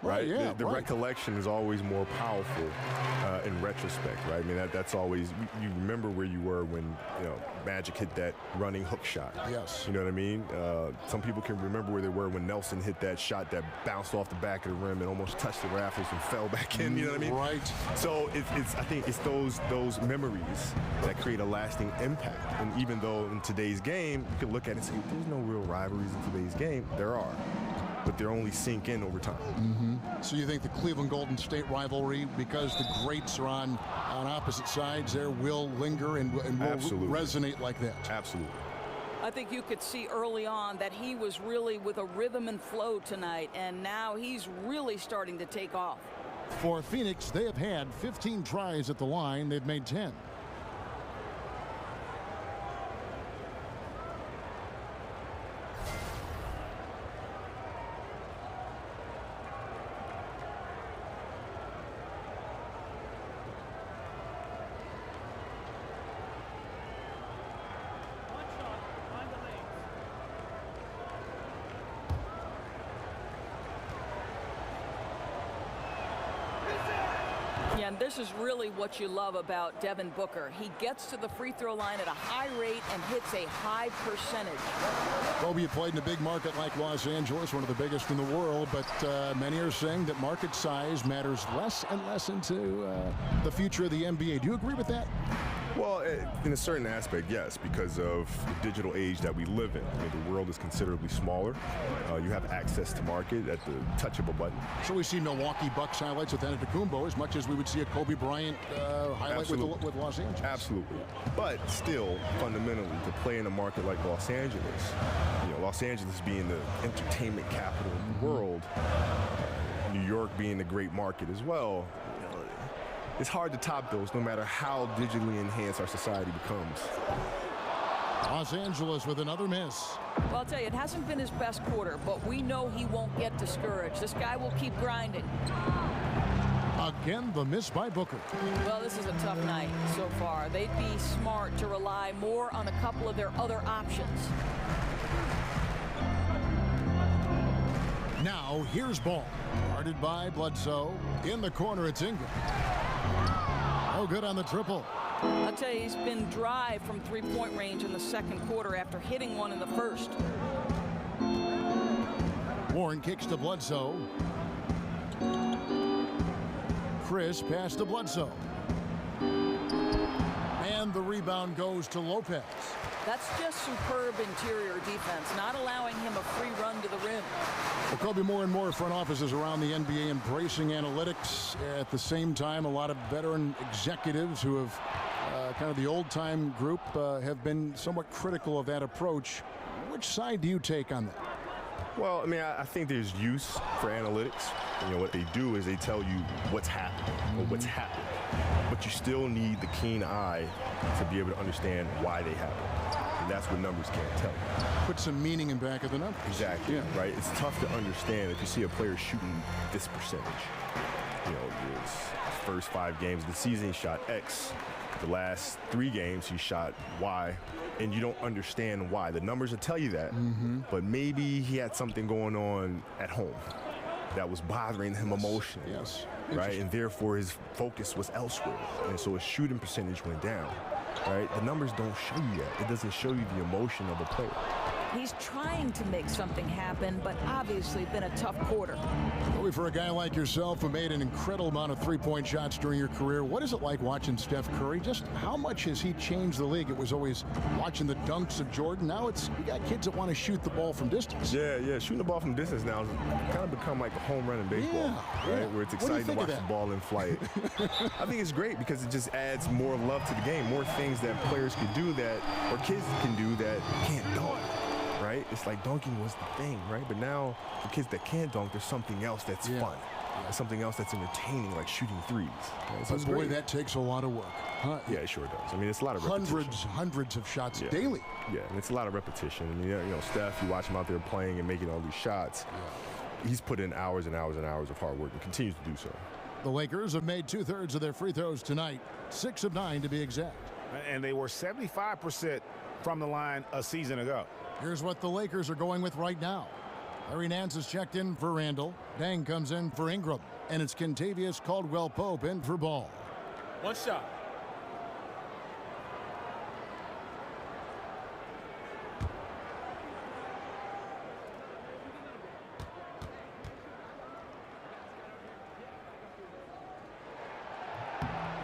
Right? Yeah, the recollection is always more powerful in retrospect, right? I mean, that's always, you remember where you were when, you know, Magic hit that running hook shot. Yes. You know what I mean? Some people can remember where they were when Nelson hit that shot that bounced off the back of the rim and almost touched the rafters and fell back in, you know what I mean? Right. So I think it's those memories that create a lasting impact. And even though in today's game, you can look at it and say, there's no real rivalries in today's game, there are. But they're only sink in over time. So you think the Cleveland-Golden State rivalry, because the greats are on opposite sides there, will linger and will resonate like that? Absolutely. I think you could see early on that he was really with a rhythm and flow tonight, and now he's really starting to take off. For Phoenix, they have had 15 tries at the line. They've made 10. Yeah, and this is really what you love about Devin Booker. He gets to the free throw line at a high rate and hits a high percentage. Kobe, you played in a big market like Los Angeles, one of the biggest in the world, but many are saying that market size matters less and less into the future of the NBA. Do you agree with that? Well, in a certain aspect, yes, because of the digital age that we live in. I mean, the world is considerably smaller. You have access to market at the touch of a button. So we see Milwaukee Bucks highlights with Antetokounmpo as much as we would see a Kobe Bryant highlight with Los Angeles. Absolutely. But still, fundamentally, to play in a market like Los Angeles, you know, Los Angeles being the entertainment capital of the world, New York being a great market as well, it's hard to top those no matter how digitally enhanced our society becomes. Los Angeles with another miss. Well, I'll tell you, it hasn't been his best quarter, but we know he won't get discouraged. This guy will keep grinding. Again, the miss by Booker. Well, this is a tough night so far. They'd be smart to rely more on a couple of their other options. Now, here's ball. Guarded by Bledsoe. In the corner, it's Ingram. Oh, good on the triple. I'll tell you, he's been dry from three-point range in the second quarter after hitting one in the first. Warren kicks to Bledsoe. Chris pass to Bledsoe. And the rebound goes to Lopez. That's just superb interior defense, not allowing him a free run to the rim. Well, Kobe, more and more front offices around the NBA embracing analytics. At the same time, a lot of veteran executives who have kind of the old-time group have been somewhat critical of that approach. Which side do you take on that? Well, I mean, I think there's use for analytics. You know, what they do is they tell you what's happening or what's happened. But you still need the keen eye to be able to understand why they happen. And that's what numbers can't tell you. Put some meaning in back of the numbers. Exactly, right? It's tough to understand if you see a player shooting this percentage. You know, his first 5 games of the season, he shot X. The last 3 games, he shot Y. And you don't understand why. The numbers will tell you that, but maybe he had something going on at home that was bothering him emotionally. Yes. Right? And therefore his focus was elsewhere. And so his shooting percentage went down. Right? The numbers don't show you that. It doesn't show you the emotion of a player. He's trying to make something happen, but obviously been a tough quarter. Boy, for a guy like yourself who made an incredible amount of three-point shots during your career, what is it like watching Steph Curry? Just how much has he changed the league? It was always watching the dunks of Jordan. Now it's you got kids that want to shoot the ball from distance. Yeah. Shooting the ball from distance now has kind of become like a home run in baseball, right? Where it's exciting to watch the ball in flight. I think it's great because it just adds more love to the game, more things that players can do that, or kids can do that can't dunk. Right? It's like dunking was the thing, right? But now for kids that can't dunk, there's something else that's fun. There's something else that's entertaining, like shooting threes. Right? So but boy, that takes a lot of work. Huh? Yeah, it sure does. I mean, it's a lot of repetition. Hundreds of shots daily. Yeah, and it's a lot of repetition. I mean, you know, Steph, you watch him out there playing and making all these shots. He's put in hours and hours and hours of hard work and continues to do so. The Lakers have made 2/3 of their free throws tonight, 6 of 9 to be exact. And they were 75% from the line a season ago. Here's what the Lakers are going with right now. Larry Nance is checked in for Randall. Dang comes in for Ingram. And it's Kentavious Caldwell-Pope in for Ball. One shot.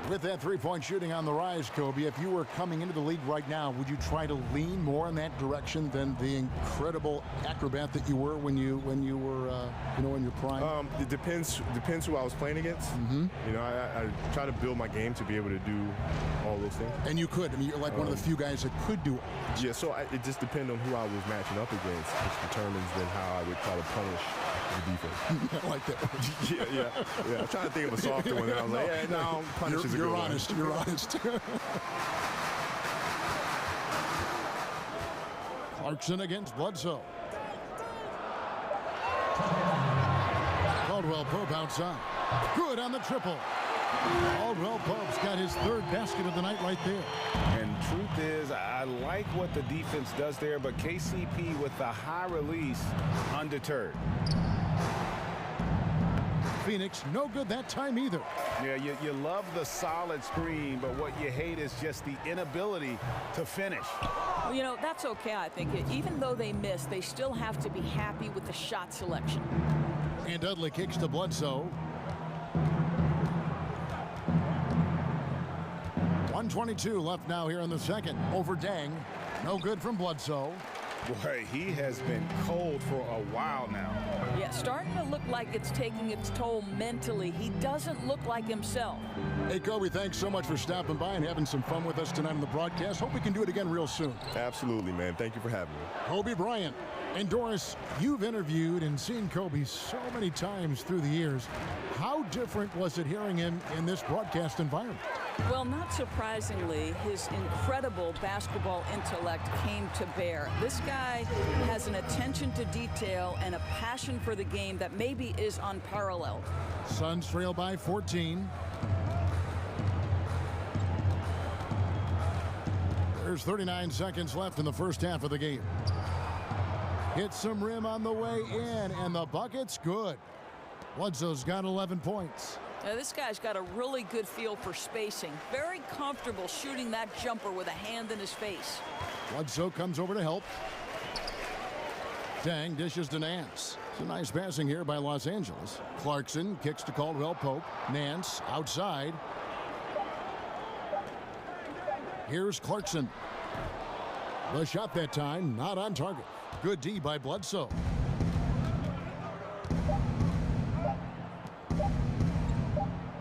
With that three-point shooting on the rise, Kobe, if you were coming into the league right now, would you try to lean more in that direction than the incredible acrobat that you were when you were in your prime? It depends who I was playing against. You know, I try to build my game to be able to do all those things. And you could. I mean, you're like one of the few guys that could do it. Yeah, so it just depends on who I was matching up against, which determines then how I would try to punish the defense. I like that. Yeah. I'm trying to think of a softer one. And I was like, yeah, no, punish is a good one. You're honest. Clarkson against Bledsoe. Caldwell-Pope outside. Good on the triple. Caldwell-Pope's got his 3rd basket of the night right there. And truth is, I like what the defense does there, but KCP with the high release, undeterred. Phoenix, no good that time either. Yeah, you love the solid screen, but what you hate is just the inability to finish. Well, you know, that's okay, I think. Even though they miss, they still have to be happy with the shot selection. And Dudley kicks to Bledsoe. 1:22 left now here in the second. Over Dang. No good from Bledsoe. Boy, he has been cold for a while now. Yeah, starting to look like it's taking its toll mentally. He doesn't look like himself. Hey, Kobe, thanks so much for stopping by and having some fun with us tonight on the broadcast. Hope we can do it again real soon. Absolutely, man. Thank you for having me. Kobe Bryant, And Doris, you've interviewed and seen Kobe so many times through the years. How different was it hearing him in this broadcast environment? Well, not surprisingly, his incredible basketball intellect came to bear. This guy has an attention to detail and a passion for the game that maybe is unparalleled. Suns trail by 14. There's 39 seconds left in the first half of the game. Hits some rim on the way in, and the bucket's good. Bledsoe's got 11 points. Now, this guy's got a really good feel for spacing. Very comfortable shooting that jumper with a hand in his face. Bledsoe comes over to help. Tang dishes to Nance. It's a nice passing here by Los Angeles. Clarkson kicks to Caldwell Pope. Nance outside. Here's Clarkson. The shot that time, not on target. Good D by Bledsoe.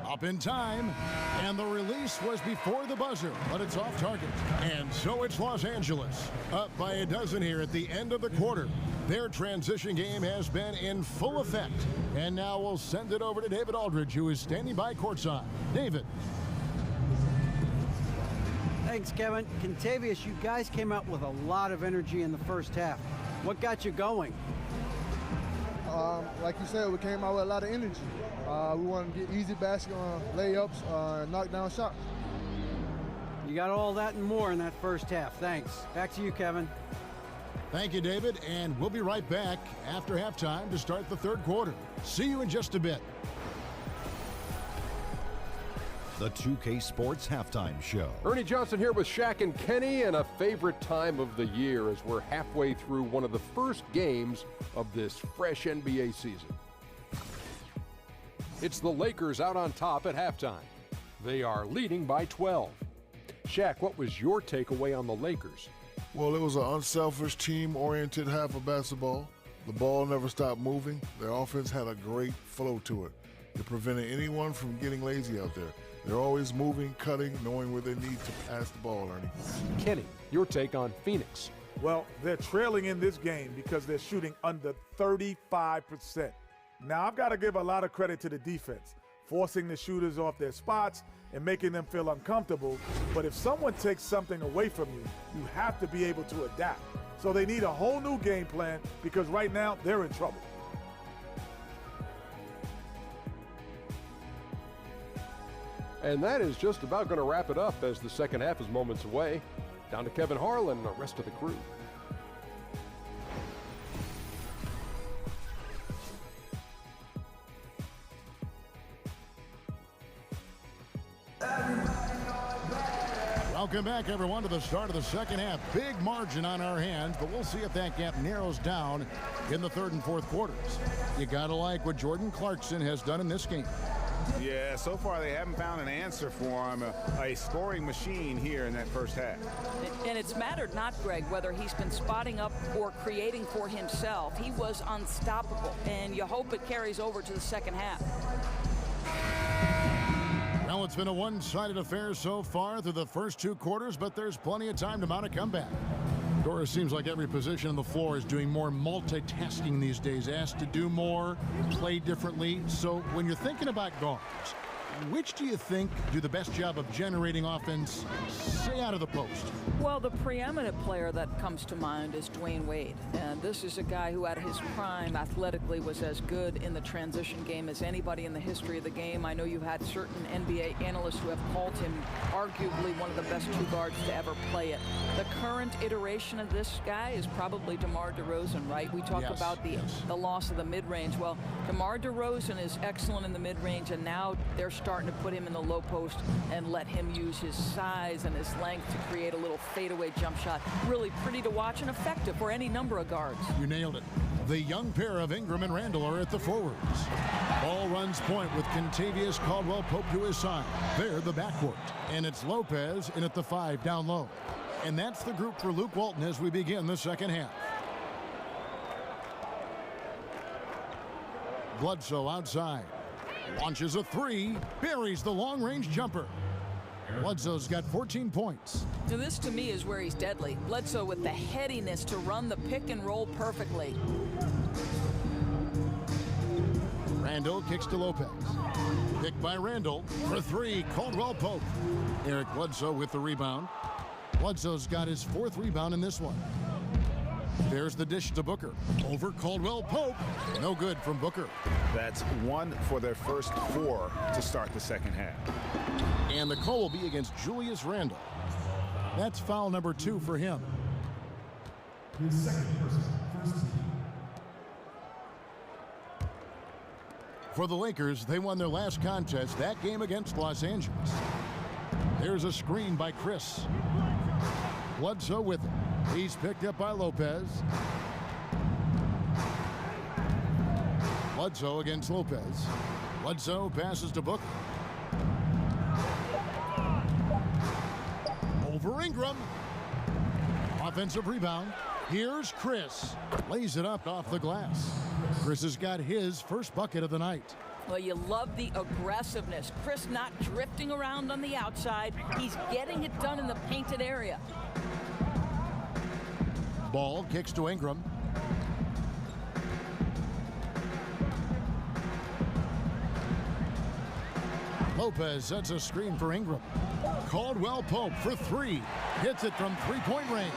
Up in time, and the release was before the buzzer, but it's off target. And so it's Los Angeles, up by a dozen here at the end of the quarter. Their transition game has been in full effect. And now we'll send it over to David Aldridge, who is standing by courtside. David. Thanks, Kevin. Contavious, you guys came out with a lot of energy in the first half. What got you going? Like you said, we came out with a lot of energy. We wanted to get easy basket layups, and knock down shots. You got all that and more in that first half. Thanks. Back to you, Kevin. Thank you, David, and we'll be right back after halftime to start the third quarter. See you in just a bit. The 2K Sports Halftime Show. Ernie Johnson here with Shaq and Kenny, and a favorite time of the year as we're halfway through one of the first games of this fresh NBA season. It's the Lakers out on top at halftime. They are leading by 12. Shaq, what was your takeaway on the Lakers? Well, it was an unselfish, team-oriented half of basketball. The ball never stopped moving. Their offense had a great flow to it. It prevented anyone from getting lazy out there. They're always moving, cutting, knowing where they need to pass the ball, Ernie. Kenny, your take on Phoenix. Well, they're trailing in this game because they're shooting under 35%. Now, I've got to give a lot of credit to the defense, forcing the shooters off their spots and making them feel uncomfortable. But if someone takes something away from you, you have to be able to adapt. So they need a whole new game plan because right now they're in trouble. And that is just about going to wrap it up as the second half is moments away. Down to Kevin Harlan and the rest of the crew. Welcome back, everyone, to the start of the second half. Big margin on our hands, but we'll see if that gap narrows down in the third and fourth quarters. You got to like what Jordan Clarkson has done in this game. Yeah, so far they haven't found an answer for him, a scoring machine here in that first half. And it's mattered not, Greg, whether he's been spotting up or creating for himself. He was unstoppable, and you hope it carries over to the second half. Well, it's been a one-sided affair so far through the first two quarters, but there's plenty of time to mount a comeback. Doris, seems like every position on the floor is doing more multitasking these days, asked to do more, play differently. So when you're thinking about guards, which do you think do the best job of generating offense, say, out of the post? Well, the preeminent player that comes to mind is Dwayne Wade. And this is a guy who at his prime athletically was as good in the transition game as anybody in the history of the game. I know you've had certain NBA analysts who have called him arguably one of the best two guards to ever play it. The current iteration of this guy is probably DeMar DeRozan, right? We talk about the loss of the mid-range. Well, DeMar DeRozan is excellent in the mid-range, and now they're starting to put him in the low post and let him use his size and his length to create a little fadeaway jump shot. Really pretty to watch and effective for any number of guards. You nailed it. The young pair of Ingram and Randall are at the forwards. Ball runs point with Contavious Caldwell-Pope to his side. They're the backcourt. And it's Lopez in at the 5 down low. And that's the group for Luke Walton as we begin the second half. Bledsoe outside. Launches a 3. Buries the long-range jumper. Bledsoe's got 14 points. Now this to me is where he's deadly. Bledsoe with the headiness to run the pick and roll perfectly. Randall kicks to Lopez. Picked by Randall for three. Caldwell Pope. Eric Bledsoe with the rebound. Bledsoe's got his 4th rebound in this one. There's the dish to Booker. Over Caldwell Pope. No good from Booker. That's 1 for their first 4 to start the second half. And the call will be against Julius Randle. That's foul number 2 for him. His second person, first team. For the Lakers, they won their last contest, that game against Los Angeles. There's a screen by Chris. Bledsoe with it. He's picked up by Lopez. Bledsoe against Lopez. Bledsoe passes to Booker. Over Ingram. Offensive rebound. Here's Chris. Lays it up off the glass. Chris has got his first bucket of the night. Well, you love the aggressiveness. Chris not drifting around on the outside. He's getting it done in the painted area. Ball kicks to Ingram. Lopez sets a screen for Ingram. Caldwell Pope for 3. Hits it from 3-point range.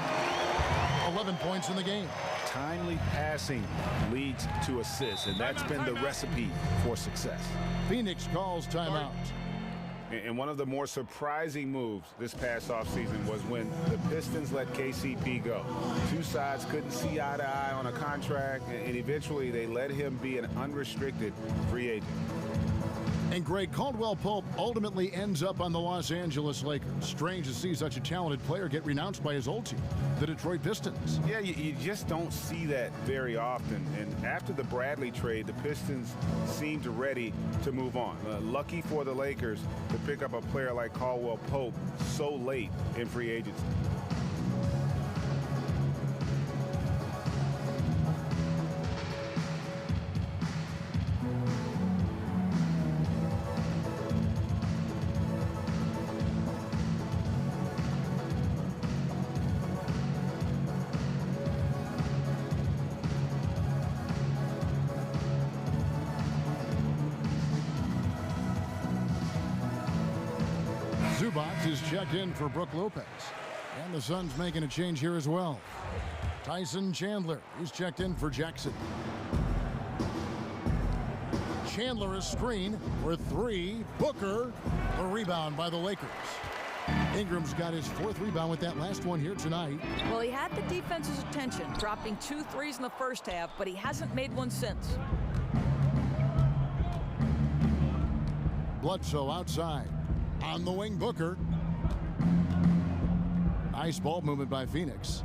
11 points in the game. Timely passing leads to assists, and that's been the recipe for success. Phoenix calls timeout. And one of the more surprising moves this past offseason was when the Pistons let KCP go. Two sides couldn't see eye to eye on a contract, and eventually they let him be an unrestricted free agent. And Greg, Caldwell Pope ultimately ends up on the Los Angeles Lakers. Strange to see such a talented player get renounced by his old team, the Detroit Pistons. Yeah, you just don't see that very often. And after the Bradley trade, the Pistons seemed ready to move on. Lucky for the Lakers to pick up a player like Caldwell Pope so late in free agency. Zubac is checked in for Brook Lopez. And the Suns making a change here as well. Tyson Chandler is checked in for Jackson. Chandler a screen for 3. Booker, a rebound by the Lakers. Ingram's got his 4th rebound with that last one here tonight. Well, he had the defense's attention, dropping 2 threes in the first half, but he hasn't made one since. Bledsoe outside. On the wing, Booker. Nice ball movement by Phoenix.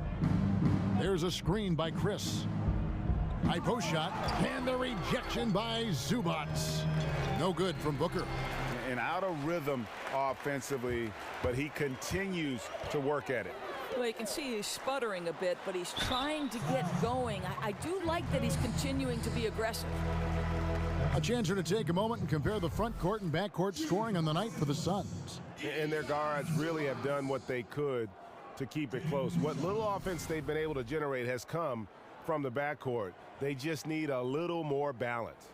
There's a screen by Chris. High post shot, and the rejection by Zubac. No good from Booker. And out of rhythm offensively, but he continues to work at it. Well, you can see he's sputtering a bit, but he's trying to get going. I do like that he's continuing to be aggressive. A chance here to take a moment and compare the front court and back court scoring on the night for the Suns. And their guards really have done what they could to keep it close. What little offense they've been able to generate has come from the backcourt. They just need a little more balance.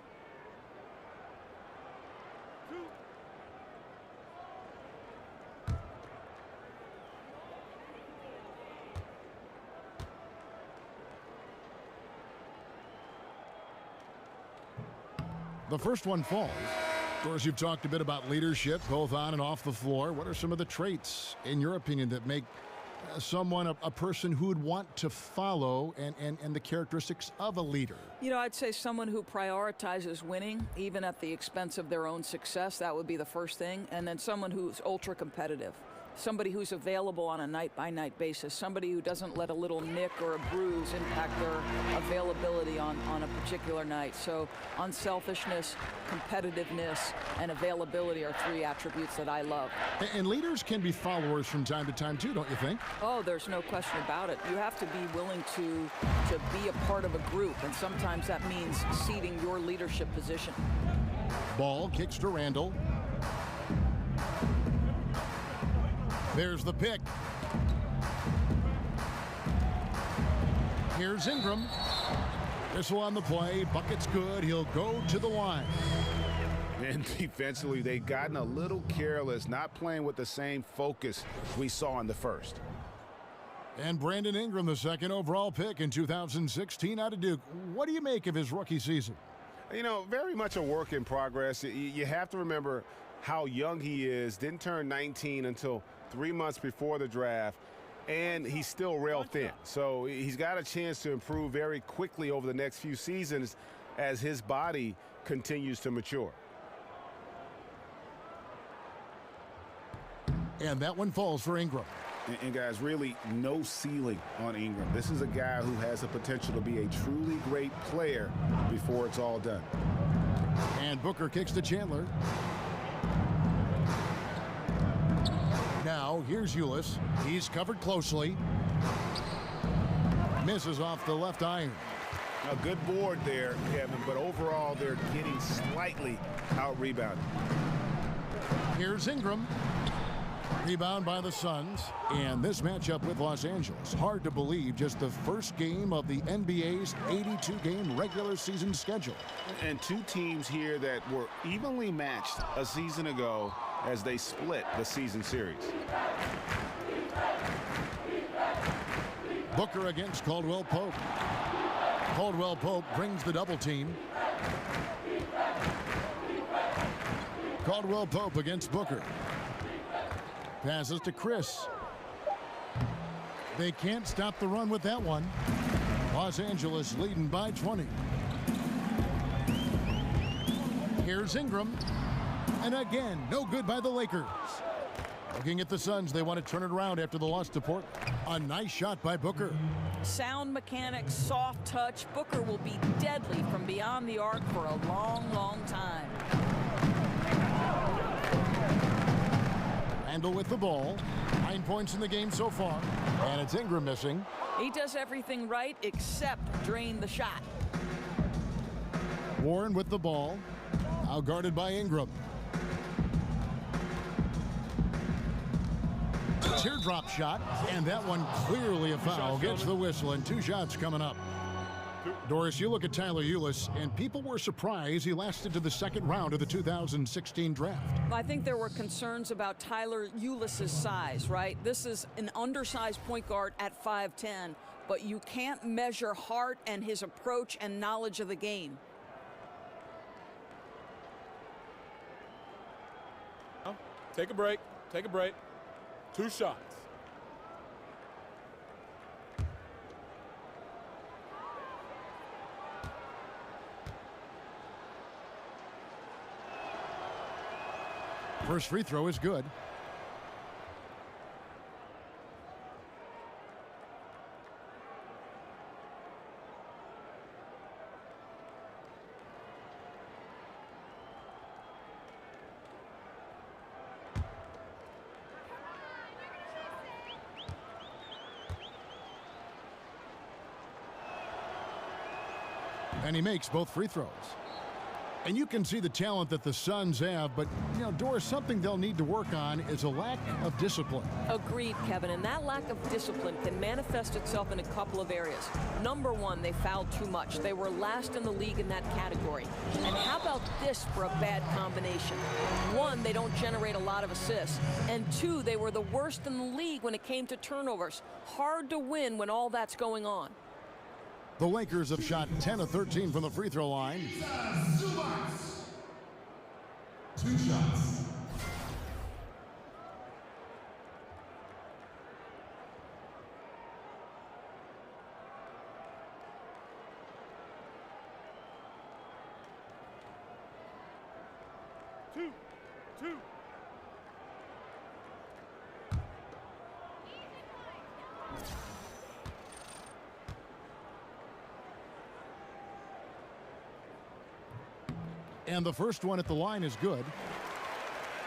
The first one falls. Of course, you've talked a bit about leadership, both on and off the floor. What are some of the traits, in your opinion, that make someone a person who would want to follow and the characteristics of a leader? You know, I'd say someone who prioritizes winning, even at the expense of their own success. That would be the first thing. And then someone who's ultra competitive. Somebody who's available on a night-by-night basis. Somebody who doesn't let a little nick or a bruise impact their availability on a particular night. So unselfishness, competitiveness, and availability are 3 attributes that I love. And leaders can be followers from time to time, too, don't you think? Oh, there's no question about it. You have to be willing to be a part of a group, and sometimes that means ceding your leadership position. Ball kicks to Randall. There's the pick. Here's Ingram. Missile on the play. Bucket's good. He'll go to the line. And defensively, they've gotten a little careless, not playing with the same focus we saw in the first. And Brandon Ingram, the second overall pick in 2016 out of Duke. What do you make of his rookie season? You know, very much a work in progress. You have to remember how young he is. Didn't turn 19 until 3 months before the draft. And he's still rail thin. So he's got a chance to improve very quickly over the next few seasons as his body continues to mature. And that one falls for Ingram. And guys, really no ceiling on Ingram. This is a guy who has the potential to be a truly great player before it's all done. And Booker kicks to Chandler. Now, here's Ulis. He's covered closely. Misses off the left iron. A good board there, Kevin, but overall they're getting slightly out-rebounded. Here's Ingram. Rebound by the Suns. And this matchup with Los Angeles. Hard to believe, just the first game of the NBA's 82-game regular season schedule. And two teams here that were evenly matched a season ago as they split the season series. Booker against Caldwell Pope. Caldwell Pope brings the double team. Caldwell Pope against Booker. Passes to Chris. They can't stop the run with that one. Los Angeles leading by 20. Here's Ingram. And again, no good by the Lakers. Looking at the Suns, they want to turn it around after the loss to Portland. A nice shot by Booker. Sound mechanics, soft touch. Booker will be deadly from beyond the arc for a long, long time. Randall with the ball. 9 points in the game so far. And it's Ingram missing. He does everything right except drain the shot. Warren with the ball. Now guarded by Ingram. Teardrop shot, and that one clearly a foul. Gets the whistle, and 2 shots coming up. Doris, you look at Tyler Ulis, and people were surprised he lasted to the second round of the 2016 draft. I think there were concerns about Tyler Ulis' size, right? This is an undersized point guard at 5'10", but you can't measure heart and his approach and knowledge of the game. Take a break. Take a break. 2 shots. First free throw is good. And he makes both free throws. And you can see the talent that the Suns have, but, you know, Doris, something they'll need to work on is a lack of discipline. Agreed, Kevin, and that lack of discipline can manifest itself in a couple of areas. Number one, they fouled too much. They were last in the league in that category. And how about this for a bad combination? One, they don't generate a lot of assists. And 2, they were the worst in the league when it came to turnovers. Hard to win when all that's going on. The Lakers have shot 10 of 13 from the free throw line. 2 shots. Two. And the first one at the line is good.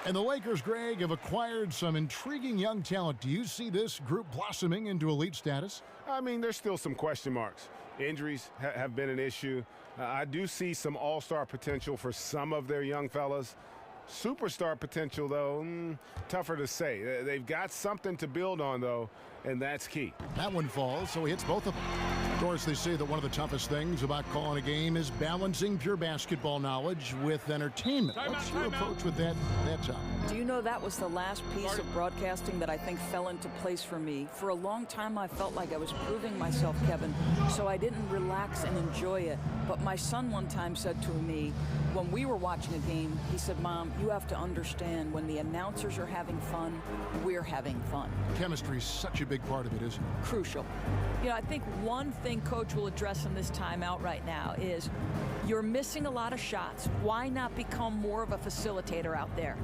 And the Lakers, Greg, have acquired some intriguing young talent. Do you see this group blossoming into elite status? I mean, there's still some question marks. Injuries have been an issue. I do see some all-star potential for some of their young fellas. Superstar potential, though, tougher to say. They've got something to build on, though, and that's key. That one falls, so he hits both of them. Of course, they say that one of the toughest things about calling a game is balancing pure basketball knowledge with entertainment. What's your approach with that topic? Do you know that was the last piece of broadcasting that I think fell into place for me? For a long time, I felt like I was proving myself, Kevin, so I didn't relax and enjoy it. But my son one time said to me, when we were watching a game, he said, Mom, you have to understand when the announcers are having fun, we're having fun. Chemistry is such a big part of it, isn't it? Crucial. You know, I think one thing Coach will address in this timeout right now is you're missing a lot of shots. Why not become more of a facilitator out there?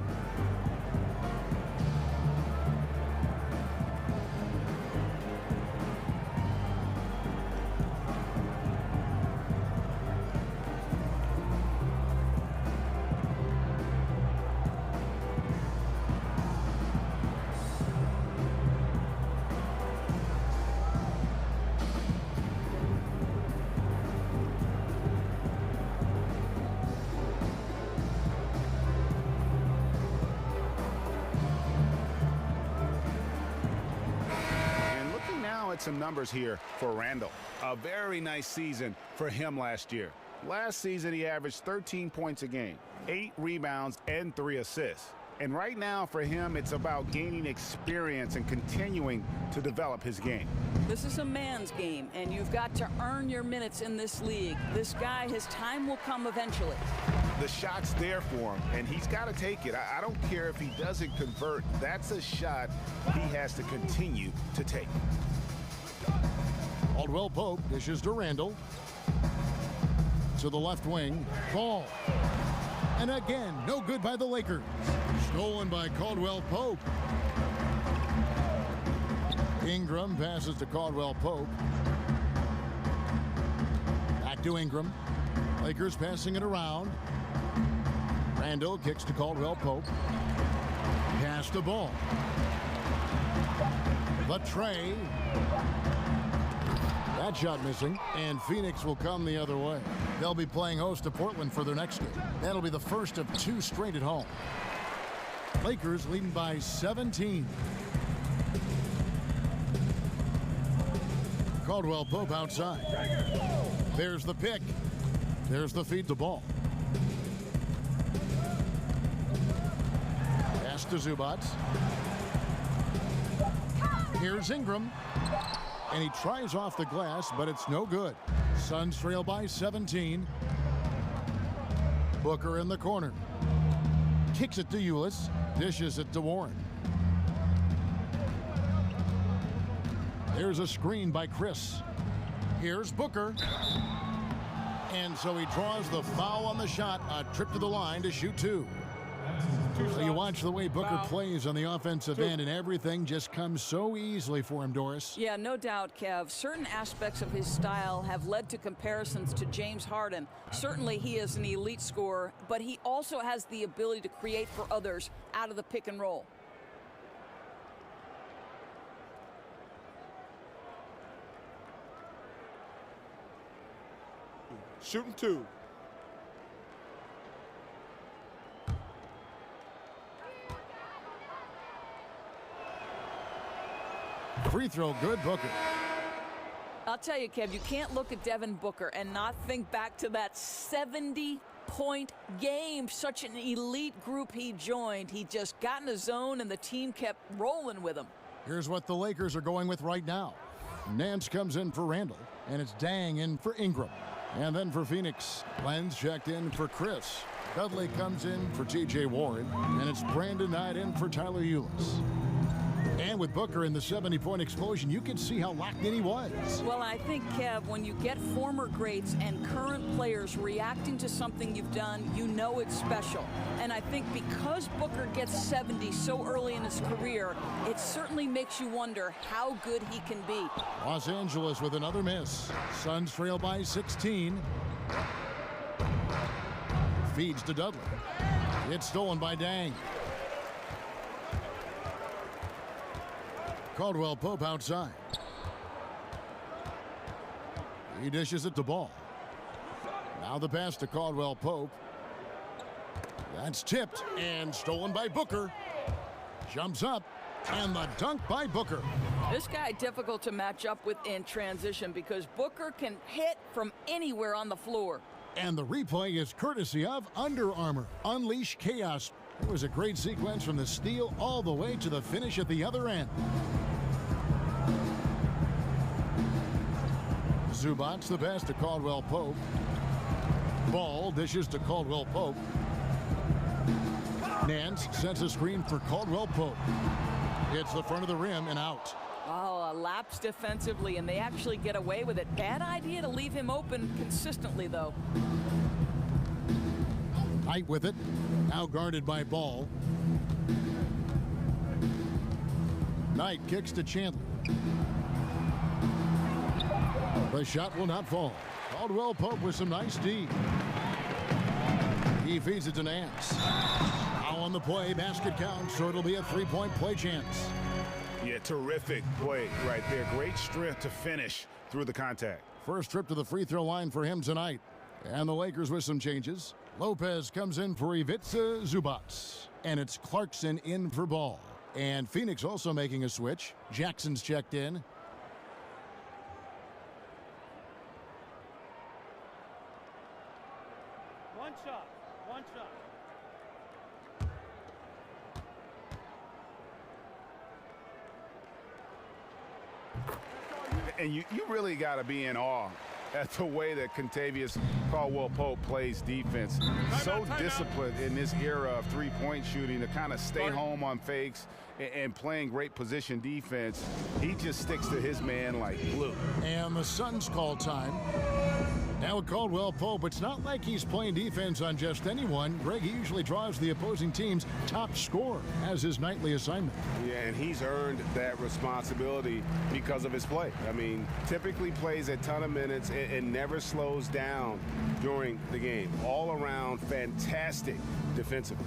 Some numbers here for Randall. A very nice season for him last year. Last season, he averaged 13 points a game, 8 rebounds, and 3 assists. And right now, for him, it's about gaining experience and continuing to develop his game. This is a man's game, and you've got to earn your minutes in this league. This guy, his time will come eventually. The shot's there for him, and he's got to take it. I don't care if he doesn't convert. That's a shot he has to continue to take. Caldwell Pope dishes to Randall. To the left wing. Ball. And again, no good by the Lakers. Stolen by Caldwell Pope. Ingram passes to Caldwell Pope. Back to Ingram. Lakers passing it around. Randall kicks to Caldwell Pope. Pass the ball. The tray. That shot missing, and Phoenix will come the other way. They'll be playing host to Portland for their next game. That'll be the first of 2 straight at home. Lakers leading by 17. Caldwell Pope outside. There's the pick. There's the feed the ball. Pass to Zubac. Here's Ingram. And he tries off the glass, but it's no good. Suns trail by 17. Booker in the corner. Kicks it to Ulis. Dishes it to Warren. There's a screen by Chris. Here's Booker. And so he draws the foul on the shot. A trip to the line to shoot 2. So you watch the way Booker plays on the offensive end, and everything just comes so easily for him, Doris. Yeah, no doubt, Kev. Certain aspects of his style have led to comparisons to James Harden. Certainly he is an elite scorer, but he also has the ability to create for others out of the pick and roll. Shooting 2. Free throw good, Booker. I'll tell you, Kev, you can't look at Devin Booker and not think back to that 70-point game. Such an elite group he joined. He just got in the zone, and the team kept rolling with him. Here's what the Lakers are going with right now. Nance comes in for Randall, and it's Dang in for Ingram. And then for Phoenix, Lenz checked in for Chris. Dudley comes in for T.J. Warren, and it's Brandon Knight in for Tyler Ulis. And with Booker in the 70-point explosion, you can see how locked in he was. Well, I think, Kev, when you get former greats and current players reacting to something you've done, you know it's special. And I think because Booker gets 70 so early in his career, it certainly makes you wonder how good he can be. Los Angeles with another miss. Suns trail by 16. Feeds to Dudley. It's stolen by Dang. Caldwell Pope outside. He dishes it to Ball. Now the pass to Caldwell Pope. That's tipped and stolen by Booker. Jumps up, and the dunk by Booker. This guy difficult to match up with in transition because Booker can hit from anywhere on the floor. And the replay is courtesy of Under Armour. Unleash chaos. It was a great sequence from the steal all the way to the finish at the other end. Zubac's the pass to Caldwell Pope. Ball dishes to Caldwell Pope. Nance sets a screen for Caldwell Pope. Hits the front of the rim and out. Oh, a lapse defensively, and they actually get away with it. Bad idea to leave him open consistently, though. Knight with it. Now guarded by Ball. Knight kicks to Chandler. The shot will not fall. Caldwell Pope with some nice D. He feeds it to Nance. Now on the play, basket counts, so it'll be a three-point play chance. Yeah, terrific play right there. Great strength to finish through the contact. First trip to the free throw line for him tonight. And the Lakers with some changes. Lopez comes in for Ivica Zubac. And it's Clarkson in for Ball. And Phoenix also making a switch. Jackson's checked in. One shot. And you really got to be in awe at the way that Kentavious Caldwell-Pope plays defense. So disciplined in this era of three-point shooting to kind of stay home on fakes and playing great position defense. He just sticks to his man like glue. And the Suns call time. Now with Caldwell Pope, it's not like he's playing defense on just anyone. Greg, he usually draws the opposing team's top scorer as his nightly assignment. Yeah, and he's earned that responsibility because of his play. I mean, typically plays a ton of minutes and never slows down during the game. All around, fantastic defensively.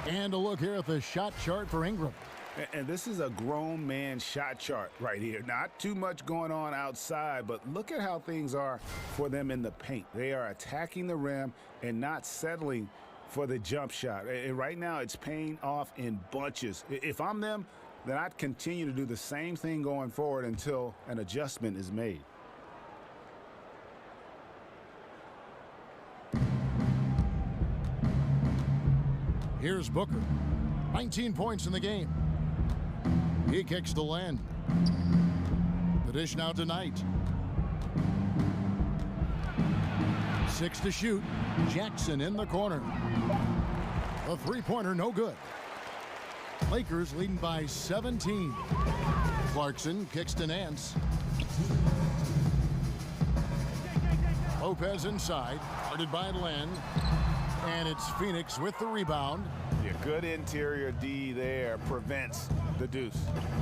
And a look here at the shot chart for Ingram. And this is a grown man shot chart right here. Not too much going on outside, but look at how things are for them in the paint. They are attacking the rim and not settling for the jump shot. And right now, it's paying off in bunches. If I'm them, then I'd continue to do the same thing going forward until an adjustment is made. Here's Booker. 19 points in the game. He kicks to Len. The dish now to Knight. 6 to shoot. Jackson in the corner. The three-pointer no good. Lakers leading by 17. Clarkson kicks to Nance. Lopez inside. Guarded by Len. And it's Phoenix with the rebound. Yeah, good interior D there prevents the deuce.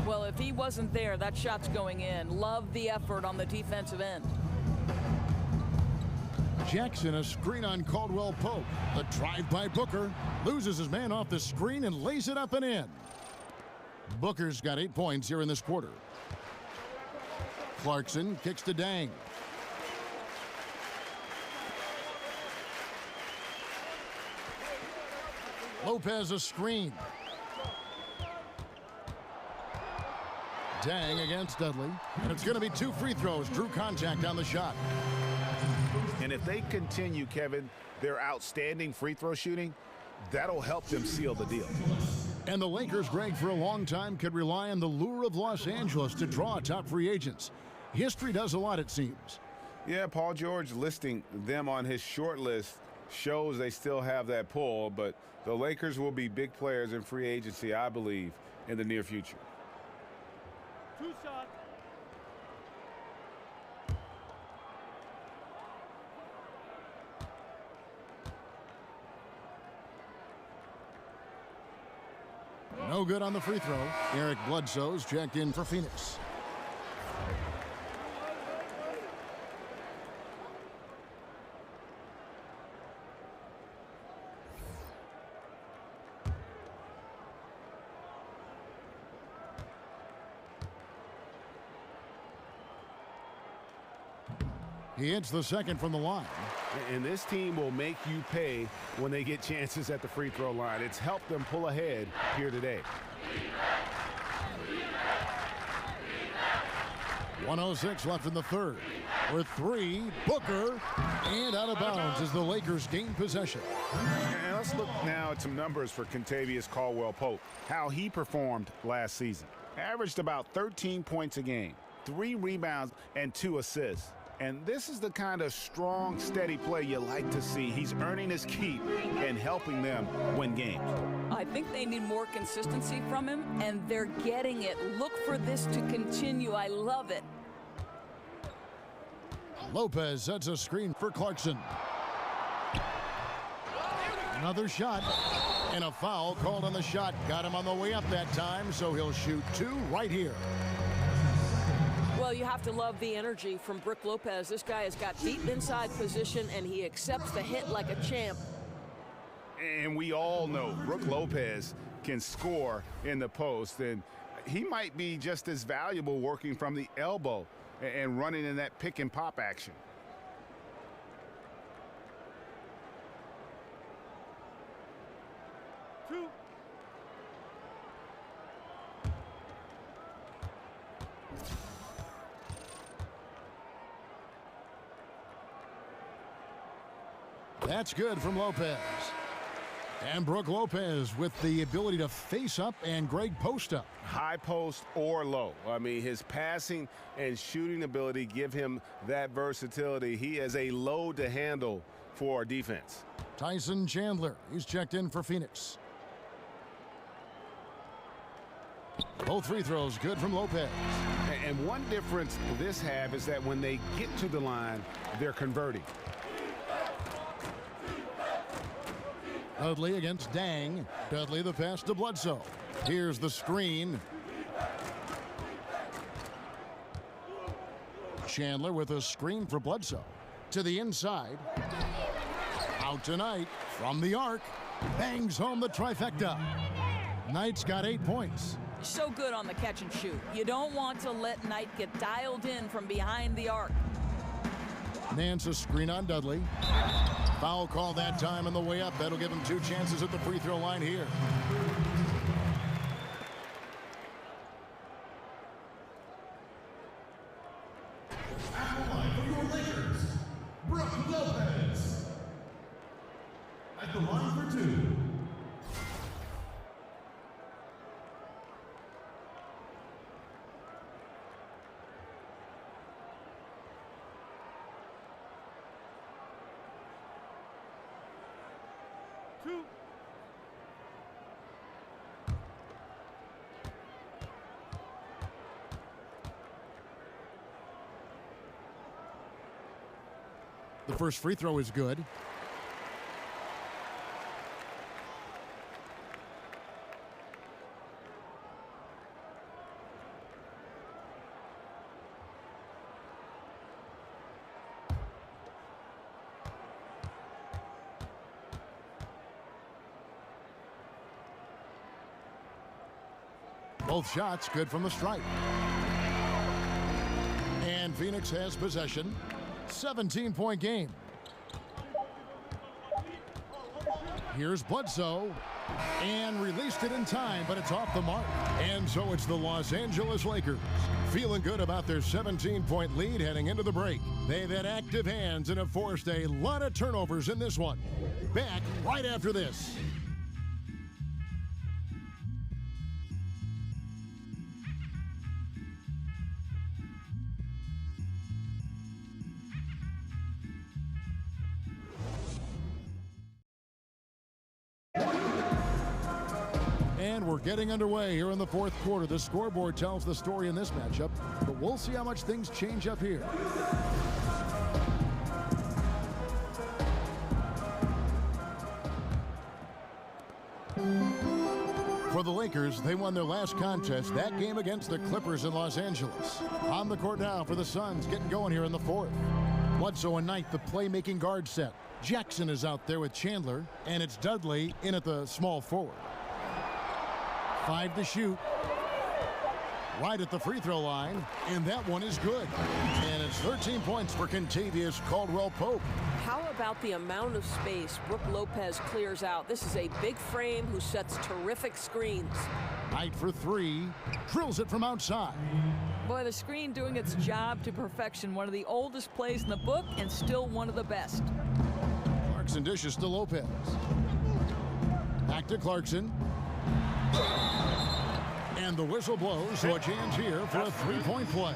Well, if he wasn't there, that shot's going in. Love the effort on the defensive end. Jackson, a screen on Caldwell Pope. The drive by Booker. Loses his man off the screen and lays it up and in. Booker's got 8 points here in this quarter. Clarkson kicks to Dang. Lopez a screen. Dang against Dudley. And it's going to be 2 free throws. Drew contact on the shot. And if they continue, Kevin, their outstanding free throw shooting, that'll help them seal the deal. And the Lakers, Greg, for a long time could rely on the lure of Los Angeles to draw top free agents. History does a lot, it seems. Yeah, Paul George listing them on his short list shows they still have that pull, but the Lakers will be big players in free agency, I believe, in the near future. 2 shots. No good on the free throw. Eric Bledsoe's checked in for Phoenix. He hits the second from the line. And this team will make you pay when they get chances at the free throw line. It's helped them pull ahead here today. 1:06 left in the third. With three, Booker, and out of bounds as the Lakers gain possession. And let's look now at some numbers for Kentavious Caldwell-Pope, how he performed last season. Averaged about 13 points a game, 3 rebounds, and 2 assists. And this is the kind of strong, steady play you like to see. He's earning his keep and helping them win games. I think they need more consistency from him, and they're getting it. Look for this to continue. I love it. Lopez sets a screen for Clarkson. Another shot, and a foul called on the shot. Got him on the way up that time, so he'll shoot 2 right here. Well, you have to love the energy from Brook Lopez. This guy has got deep inside position, and he accepts the hit like a champ. And we all know Brook Lopez can score in the post, and he might be just as valuable working from the elbow and running in that pick and pop action. That's good from Lopez. And Brook Lopez with the ability to face up and Greg post up. High post or low. I mean, his passing and shooting ability give him that versatility. He is a load to handle for our defense. Tyson Chandler, he's checked in for Phoenix. Both free throws good from Lopez. And one difference this have is that when they get to the line, they're converting. Dudley against Dang. Dudley the pass to Bledsoe. Here's the screen. Chandler with a screen for Bledsoe. To the inside. Out tonight from the arc. Bangs home the trifecta. Knight's got 8 points. So good on the catch and shoot. You don't want to let Knight get dialed in from behind the arc. Nance a screen on Dudley. Foul call that time on the way up. That'll give him 2 chances at the free throw line here. At the line for your Lakers, Brook Lopez. At the line for 2. The first free throw is good. Both shots good from the stripe. And Phoenix has possession. 17-point game. Here's Bledsoe. And released it in time, but it's off the mark. And so it's the Los Angeles Lakers. Feeling good about their 17-point lead heading into the break. They've had active hands and have forced a lot of turnovers in this one. Back right after this. And we're getting underway here in the fourth quarter. The scoreboard tells the story in this matchup, but we'll see how much things change up here. For For the Lakers, they won their last contest, that game against the Clippers in Los Angeles. On the court now for the Suns, getting going here in the fourth. Bledsoe and Knight, the playmaking guard set. Jackson is out there with Chandler, and it's Dudley in at the small forward. 5 to shoot. Right at the free throw line, and that one is good. And it's 13 points for Kentavious Caldwell-Pope. How about the amount of space Brook Lopez clears out? This is a big frame who sets terrific screens. Knight for 3, drills it from outside. Boy, the screen doing its job to perfection. One of the oldest plays in the book and still one of the best. Clarkson dishes to Lopez. Back to Clarkson. And the whistle blows, so a chance here for a three-point play.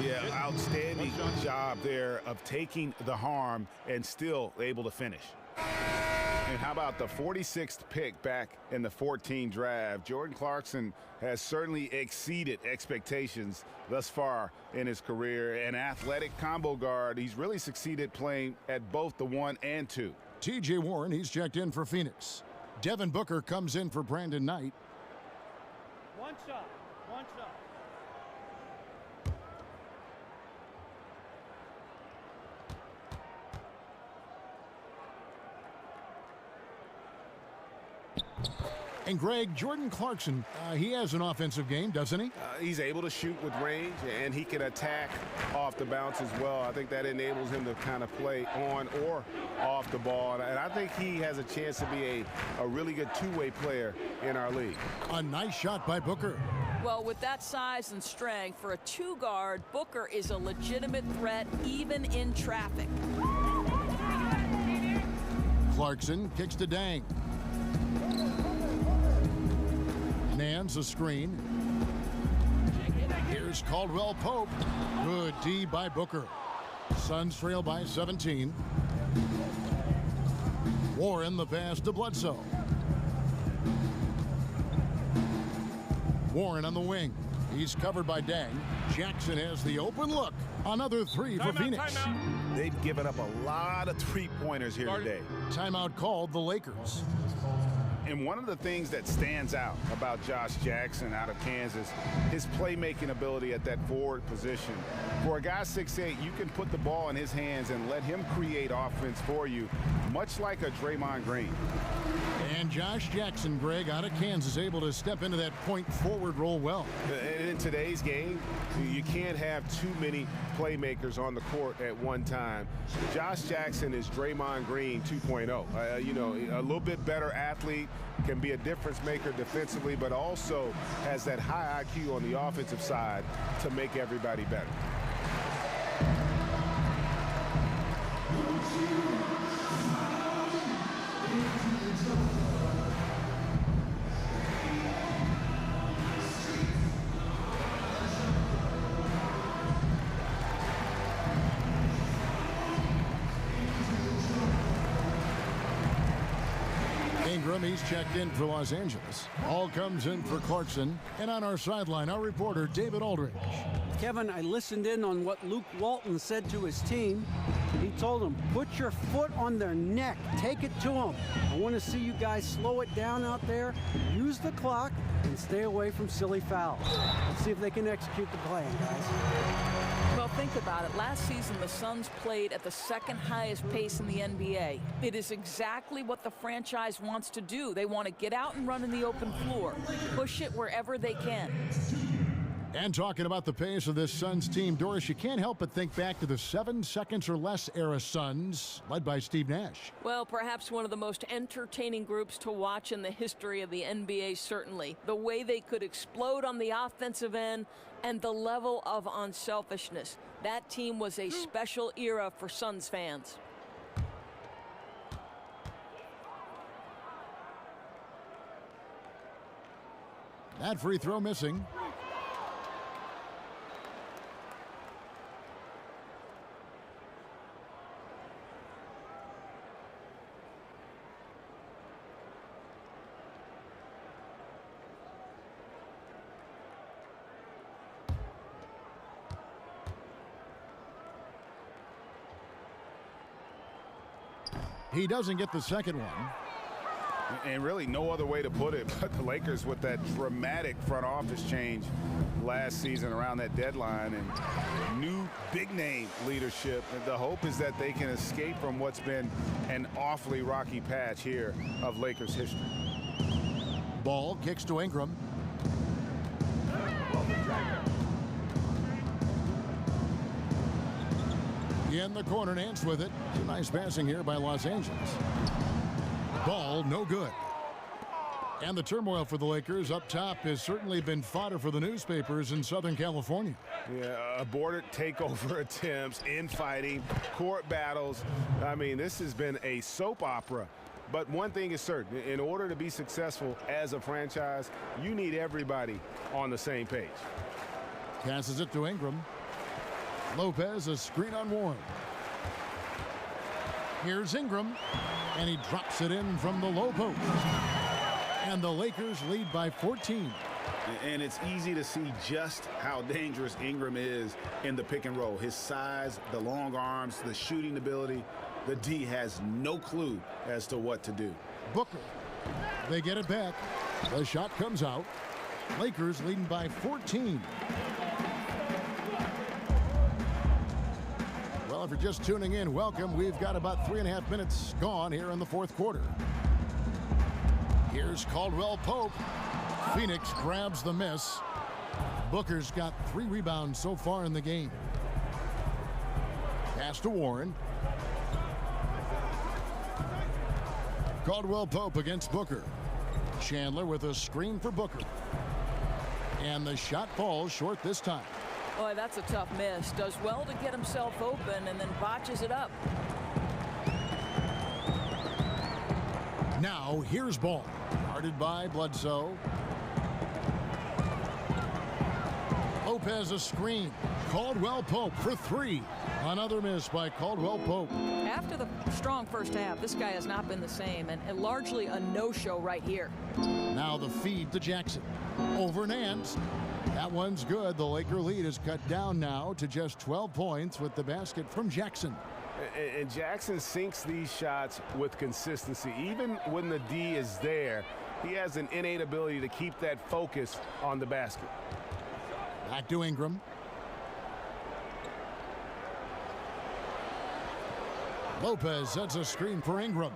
Yeah, outstanding job there of taking the harm and still able to finish. And how about the 46th pick back in the 14 draft? Jordan Clarkson has certainly exceeded expectations thus far in his career. An athletic combo guard, he's really succeeded playing at both the 1 and 2. T.J. Warren, he's checked in for Phoenix. Devin Booker comes in for Brandon Knight. One shot. And Greg, Jordan Clarkson, he has an offensive game, doesn't he? He's able to shoot with range, and he can attack off the bounce as well. I think that enables him to kind of play on or off the ball. And I think he has a chance to be a really good two-way player in our league. A nice shot by Booker. Well, with that size and strength, for a 2-guard, Booker is a legitimate threat even in traffic. Clarkson kicks to Dang. Nan's a screen. Here's Caldwell-Pope. Good D by Booker. Suns trail by 17. Warren the pass to Bledsoe. Warren on the wing. He's covered by Dang. Jackson has the open look. Another 3 for Phoenix. They've given up a lot of three-pointers here today. Timeout called the Lakers. And one of the things that stands out about Josh Jackson out of Kansas, his playmaking ability at that forward position. For a guy 6'8", you can put the ball in his hands and let him create offense for you, much like a Draymond Green. And Josh Jackson, Greg, out of Kansas, able to step into that point forward role well. And in today's game, you can't have too many playmakers on the court at one time. Josh Jackson is Draymond Green 2.0. You know, a little bit better athlete, can be a difference maker defensively, but also has that high IQ on the offensive side to make everybody better. Ingram, he's checked in for Los Angeles. All comes in for Clarkson. And on our sideline, our reporter, David Aldridge. Kevin, I listened in on what Luke Walton said to his team. He told them, put your foot on their neck. Take it to them. I want to see you guys slow it down out there, use the clock, and stay away from silly fouls. Let's see if they can execute the plan, guys. Well, think about it. Last season, the Suns played at the second highest pace in the NBA. It is exactly what the franchise wants to do. They want to get out and run in the open floor, push it wherever they can. And talking about the pace of this Suns team, Doris, you can't help but think back to the 7 seconds or less era Suns, led by Steve Nash. Well, perhaps one of the most entertaining groups to watch in the history of the NBA, certainly. The way they could explode on the offensive end and the level of unselfishness. That team was a special era for Suns fans. That free throw missing. He doesn't get the second one. And really no other way to put it, but the Lakers with that dramatic front office change last season around that deadline and new big name leadership. And the hope is that they can escape from what's been an awfully rocky patch here of Lakers history. Ball kicks to Ingram. In the corner, Nance with it. Nice passing here by Los Angeles. Ball no good. And the turmoil for the Lakers up top has certainly been fodder for the newspapers in Southern California. Yeah, aborted takeover attempts, infighting, court battles. I mean, this has been a soap opera. But one thing is certain, in order to be successful as a franchise, you need everybody on the same page. Passes it to Ingram. Lopez, a screen on Warren. Here's Ingram, and he drops it in from the low post. And the Lakers lead by 14. And it's easy to see just how dangerous Ingram is in the pick and roll. His size, the long arms, the shooting ability. The D has no clue as to what to do. Booker, they get it back. The shot comes out. Lakers leading by 14. Well, if you're just tuning in, welcome. We've got about 3.5 minutes gone here in the fourth quarter. Here's Caldwell Pope. Phoenix grabs the miss. Booker's got 3 rebounds so far in the game. Pass to Warren. Caldwell Pope against Booker. Chandler with a screen for Booker. And the shot falls short this time. Boy, that's a tough miss. Does well to get himself open and then botches it up. Now here's Ball. Guarded by Bledsoe. Lopez a screen. Caldwell Pope for 3. Another miss by Caldwell Pope. After the strong first half, this guy has not been the same, and largely a no-show right here. Now the feed to Jackson. Over Nance. That one's good. The Laker lead is cut down now to just 12 points with the basket from Jackson. And Jackson sinks these shots with consistency. Even when the D is there, he has an innate ability to keep that focus on the basket. Back to Ingram. Lopez sets a screen for Ingram.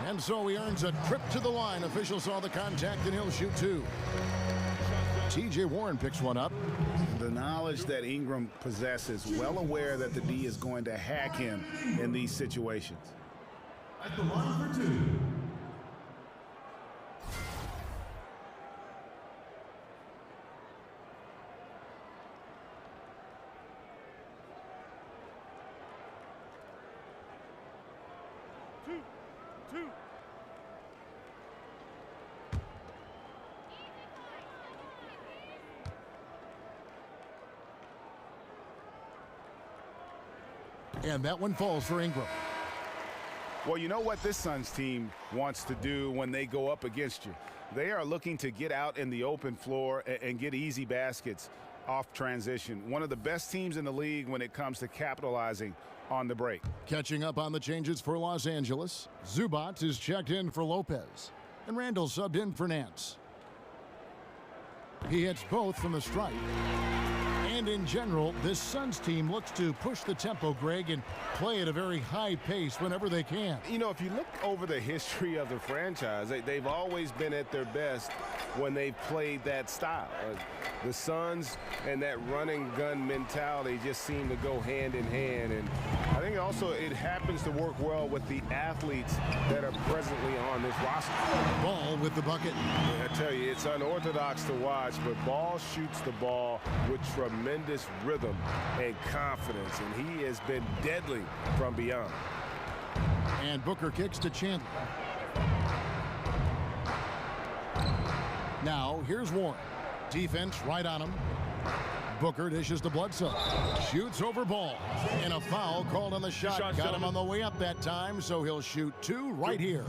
And so he earns a trip to the line. Officials saw the contact and he'll shoot 2. T.J. Warren picks one up. The knowledge that Ingram possesses, well aware that the D is going to hack him in these situations. At the line for 2. And that one falls for Ingram. Well, you know what this Suns team wants to do when they go up against you? They are looking to get out in the open floor and get easy baskets off transition. One of the best teams in the league when it comes to capitalizing on the break. Catching up on the changes for Los Angeles. Zubac is checked in for Lopez. And Randall subbed in for Nance. He hits both from the stripe. And in general, this Suns team looks to push the tempo, Greg, and play at a very high pace whenever they can. You know, if you look over the history of the franchise, they've always been at their best when they've played that style. The Suns and that running gun mentality just seem to go hand in hand. And I think also it happens to work well with the athletes that are presently on this roster. Ball with the bucket. I tell you, it's unorthodox to watch, but Ball shoots the ball with tremendous rhythm and confidence, and he has been deadly from beyond. And Booker kicks to Chandler. Now, here's Warren. Defense right on him. Booker dishes to Bledsoe. Shoots over Ball. And a foul called on the shot. Got him on the way up that time, so he'll shoot 2 right here.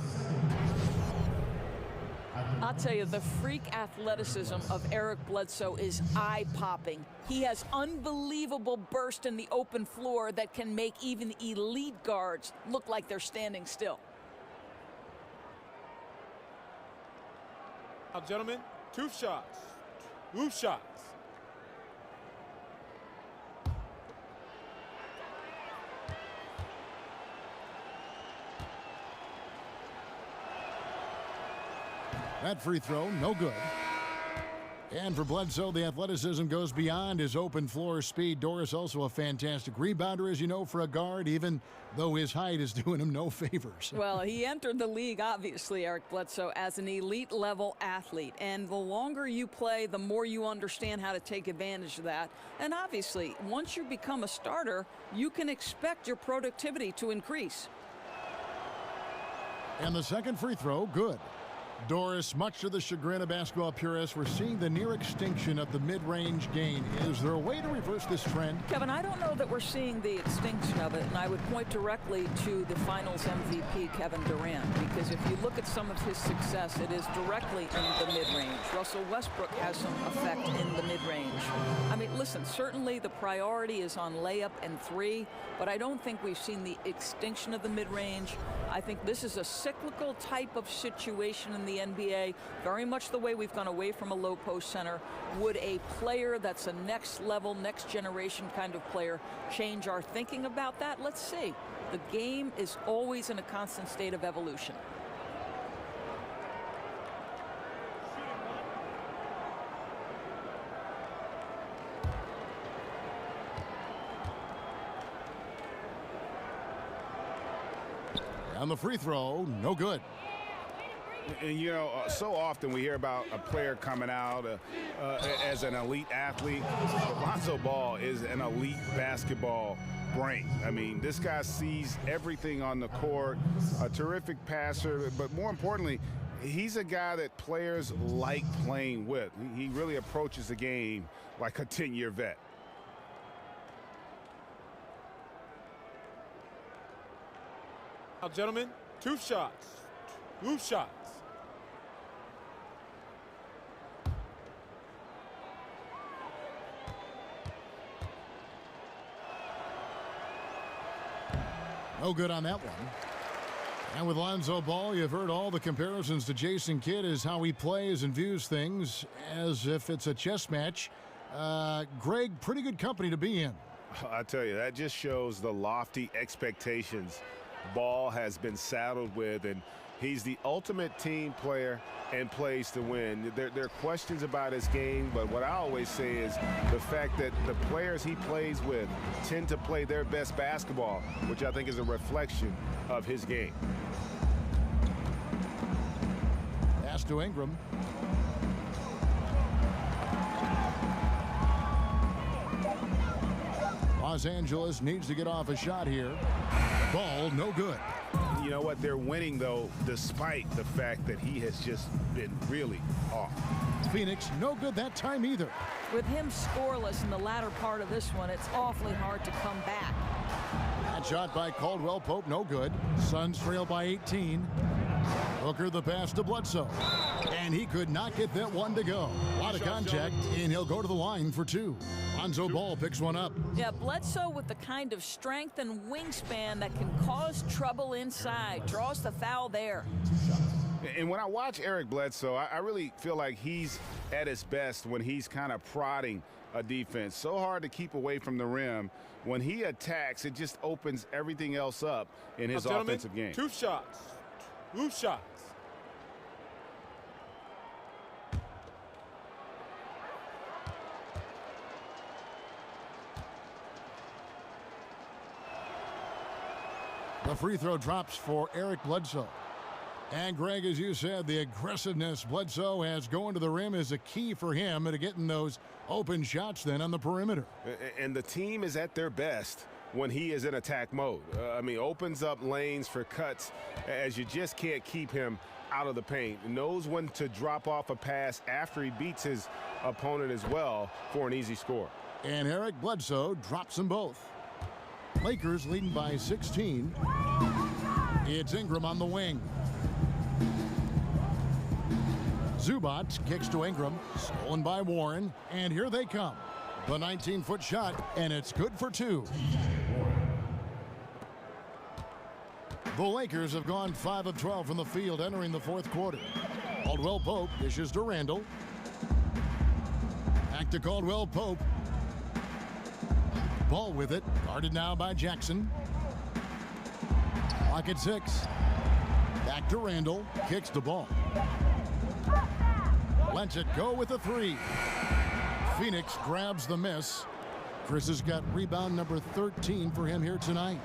I'll tell you, the freak athleticism of Eric Bledsoe is eye-popping. He has unbelievable burst in the open floor that can make even elite guards look like they're standing still. Now, gentlemen, 2 shots. 2 shots. That free throw, no good. And for Bledsoe, the athleticism goes beyond his open floor speed. Doris also a fantastic rebounder, as you know, for a guard, even though his height is doing him no favors. Well, he entered the league, obviously, Eric Bledsoe, as an elite-level athlete. And the longer you play, the more you understand how to take advantage of that. And obviously, once you become a starter, you can expect your productivity to increase. And the second free throw, good. Doris, much to the chagrin of basketball purists, we're seeing the near extinction of the mid-range game. Is there a way to reverse this trend? Kevin, I don't know that we're seeing the extinction of it, and I would point directly to the Finals MVP, Kevin Durant, because if you look at some of his success, it is directly in the mid-range. Russell Westbrook has some effect in the mid-range. I mean, listen, certainly the priority is on layup and 3, but I don't think we've seen the extinction of the mid-range. I think this is a cyclical type of situation in the NBA, very much the way we've gone away from a low post center. Would a player that's a next level, next generation kind of player change our thinking about that? Let's see. The game is always in a constant state of evolution. On the free throw, no good. And, you know, so often we hear about a player coming out as an elite athlete. Lonzo Ball is an elite basketball brain. I mean, this guy sees everything on the court, a terrific passer, but more importantly, he's a guy that players like playing with. He really approaches the game like a 10-year vet. Now, gentlemen, 2 shots. 2 shots. No good on that one. And with Lonzo Ball, you've heard all the comparisons to Jason Kidd as how he plays and views things as if it's a chess match. Greg, pretty good company to be in. I tell you, that just shows the lofty expectations Ball has been saddled with, and he's the ultimate team player and plays to win. There are questions about his game, but what I always say is the fact that the players he plays with tend to play their best basketball, which I think is a reflection of his game. Pass to Ingram. Los Angeles needs to get off a shot here. Ball, no good. You know what? They're winning, though, despite the fact that he has just been really off. Phoenix, no good that time either. With him scoreless in the latter part of this one, it's awfully hard to come back. That shot by Caldwell Pope, no good. Suns trail by 18. Hooker the pass to Bledsoe. And he could not get that one to go. A lot of contact, and he'll go to the line for 2. Lonzo Ball picks one up. Yeah, Bledsoe with the kind of strength and wingspan that can cause trouble inside. Draws the foul there. And when I watch Eric Bledsoe, I really feel like he's at his best when he's kind of prodding a defense. So hard to keep away from the rim. When he attacks, it just opens everything else up in his offensive game. 2 shots. 2 shots. The free throw drops for Eric Bledsoe. And Greg, as you said, the aggressiveness Bledsoe has going to the rim is a key for him to getting those open shots then on the perimeter. And the team is at their best when he is in attack mode. I mean, opens up lanes for cuts as you just can't keep him out of the paint. Knows when to drop off a pass after he beats his opponent as well for an easy score. And Eric Bledsoe drops them both. Lakers leading by 16. It's Ingram on the wing. Zubac kicks to Ingram, stolen by Warren, and here they come. The 19-foot shot, and it's good for 2. The Lakers have gone 5 of 12 from the field entering the fourth quarter. Caldwell Pope dishes to Randall. Back to Caldwell Pope. Ball with it. Guarded now by Jackson. Clock at 6. Back to Randall. Kicks the ball. Lets it go with a 3. Phoenix grabs the miss. Chris has got rebound number 13 for him here tonight.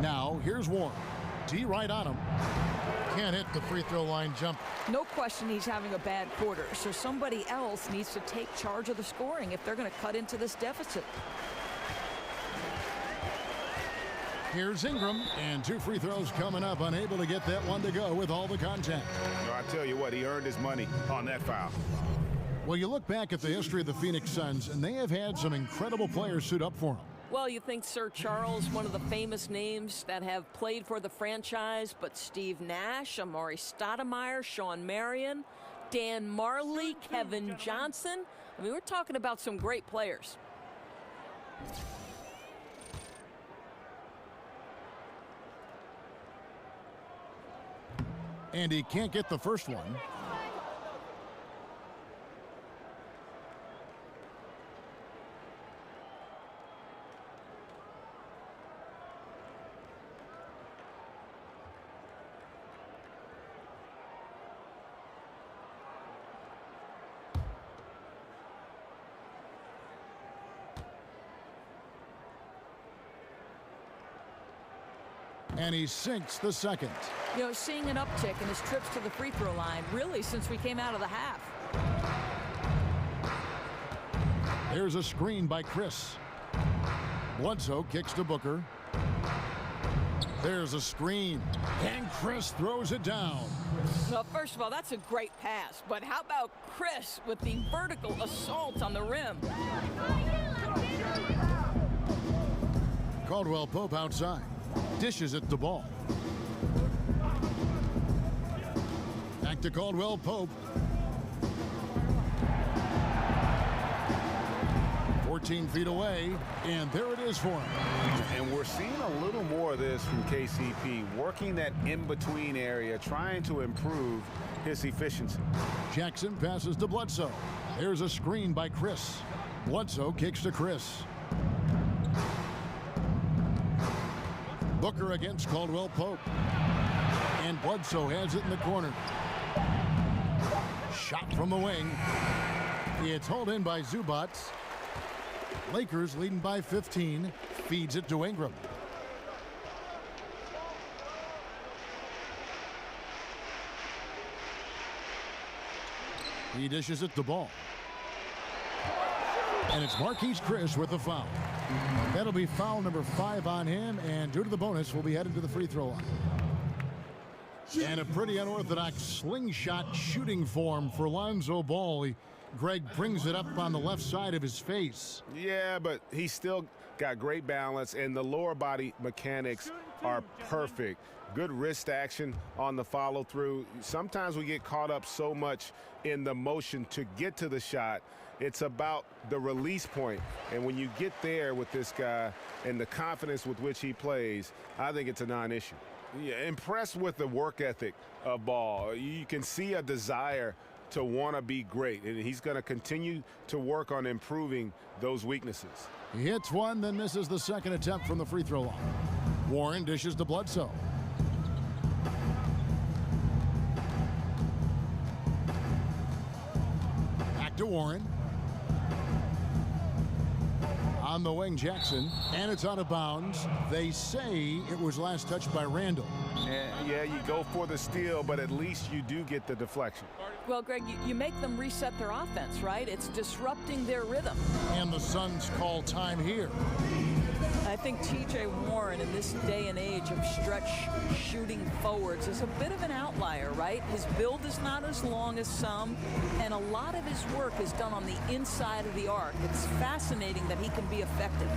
Now, here's Warren. D right on him. Can't hit the free throw line jump. No question he's having a bad quarter, so somebody else needs to take charge of the scoring if they're going to cut into this deficit. Here's Ingram, and 2 free throws coming up, unable to get that one to go with all the contact. Well, I tell you what, he earned his money on that foul. Well, you look back at the history of the Phoenix Suns, and they have had some incredible players suit up for them. Well, you think Sir Charles, one of the famous names that have played for the franchise, but Steve Nash, Amari Stoudemire, Sean Marion, Dan Marley, Kevin Johnson. I mean, we're talking about some great players. And he can't get the first one. And he sinks the second. You know, seeing an uptick in his trips to the free throw line, really, since we came out of the half. There's a screen by Chris. Bledsoe kicks to Booker. There's a screen, and Chris throws it down. Well, first of all, that's a great pass, but how about Chris with the vertical assault on the rim? Caldwell Pope outside. Dishes at the ball. Back to Caldwell Pope. 14 feet away, and there it is for him. And we're seeing a little more of this from KCP, working that in-between area, trying to improve his efficiency. Jackson passes to Bledsoe. There's a screen by Chris. Bledsoe kicks to Chris. Booker against Caldwell Pope. And Bledsoe has it in the corner. Shot from the wing. It's hauled in by Zubac. Lakers leading by 15. Feeds it to Ingram. He dishes it the ball. And it's Marquise Chris with the foul. That'll be foul number 5 on him, and due to the bonus, we'll be headed to the free throw line. And a pretty unorthodox slingshot shooting form for Lonzo Ball. Greg brings it up on the left side of his face. Yeah, but he's still got great balance, and the lower body mechanics are perfect. Good wrist action on the follow through. Sometimes we get caught up so much in the motion to get to the shot. It's about the release point. And when you get there with this guy and the confidence with which he plays, I think it's a non-issue. Yeah, impressed with the work ethic of Ball. You can see a desire to want to be great, and he's going to continue to work on improving those weaknesses. He hits one, then misses the second attempt from the free throw line. Warren dishes to Bledsoe. Back to Warren. On the wing, Jackson, and it's out of bounds. They say it was last touched by Randall. Yeah, you go for the steal, but at least you do get the deflection. Well, Greg, you make them reset their offense, right? It's disrupting their rhythm. And the Suns call time here. I think T.J. Warren in this day and age of stretch shooting forwards is a bit of an outlier, right? His build is not as long as some, and a lot of his work is done on the inside of the arc. It's fascinating that he can be effective.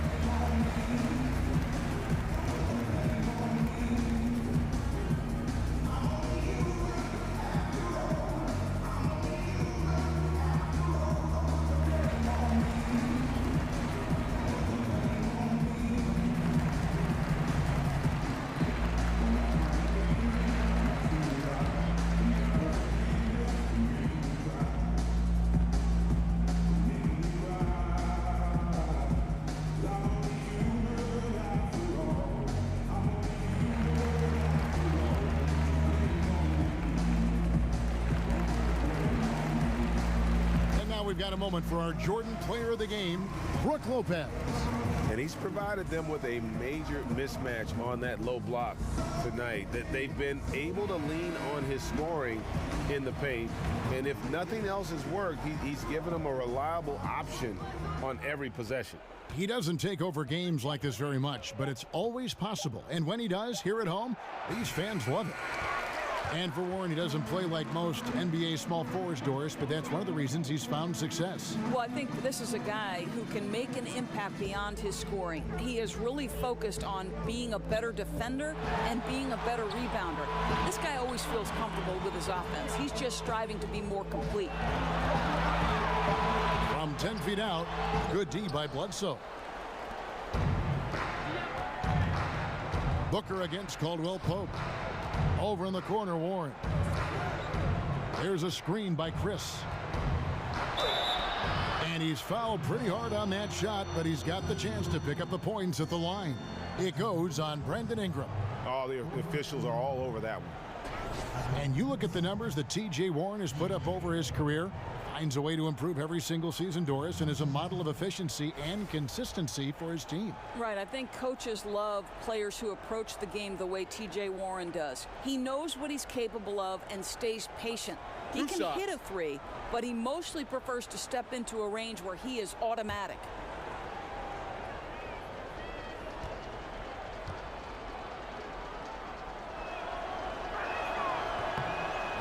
we've got a moment for our Jordan Player of the Game, Brook Lopez. And he's provided them with a major mismatch on that low block tonight, that they've been able to lean on his scoring in the paint. And if nothing else has worked, he's given them a reliable option on every possession. He doesn't take over games like this very much, but it's always possible. And when he does, here at home, these fans love it. And for Warren, he doesn't play like most NBA small forwards, Doris, but that's one of the reasons he's found success. Well, I think this is a guy who can make an impact beyond his scoring. He is really focused on being a better defender and being a better rebounder. This guy always feels comfortable with his offense. He's just striving to be more complete. From 10 feet out, good D by Bledsoe. Booker against Caldwell Pope. Over in the corner, Warren. Here's a screen by Chris. And he's fouled pretty hard on that shot, but he's got the chance to pick up the points at the line. It goes on Brandon Ingram. Oh, the officials are all over that one. And you look at the numbers that T.J. Warren has put up over his career. Finds a way to improve every single season, Doris, and is a model of efficiency and consistency for his team. Right, I think coaches love players who approach the game the way T.J. Warren does. He knows what he's capable of and stays patient. He can hit a three, but he mostly prefers to step into a range where he is automatic.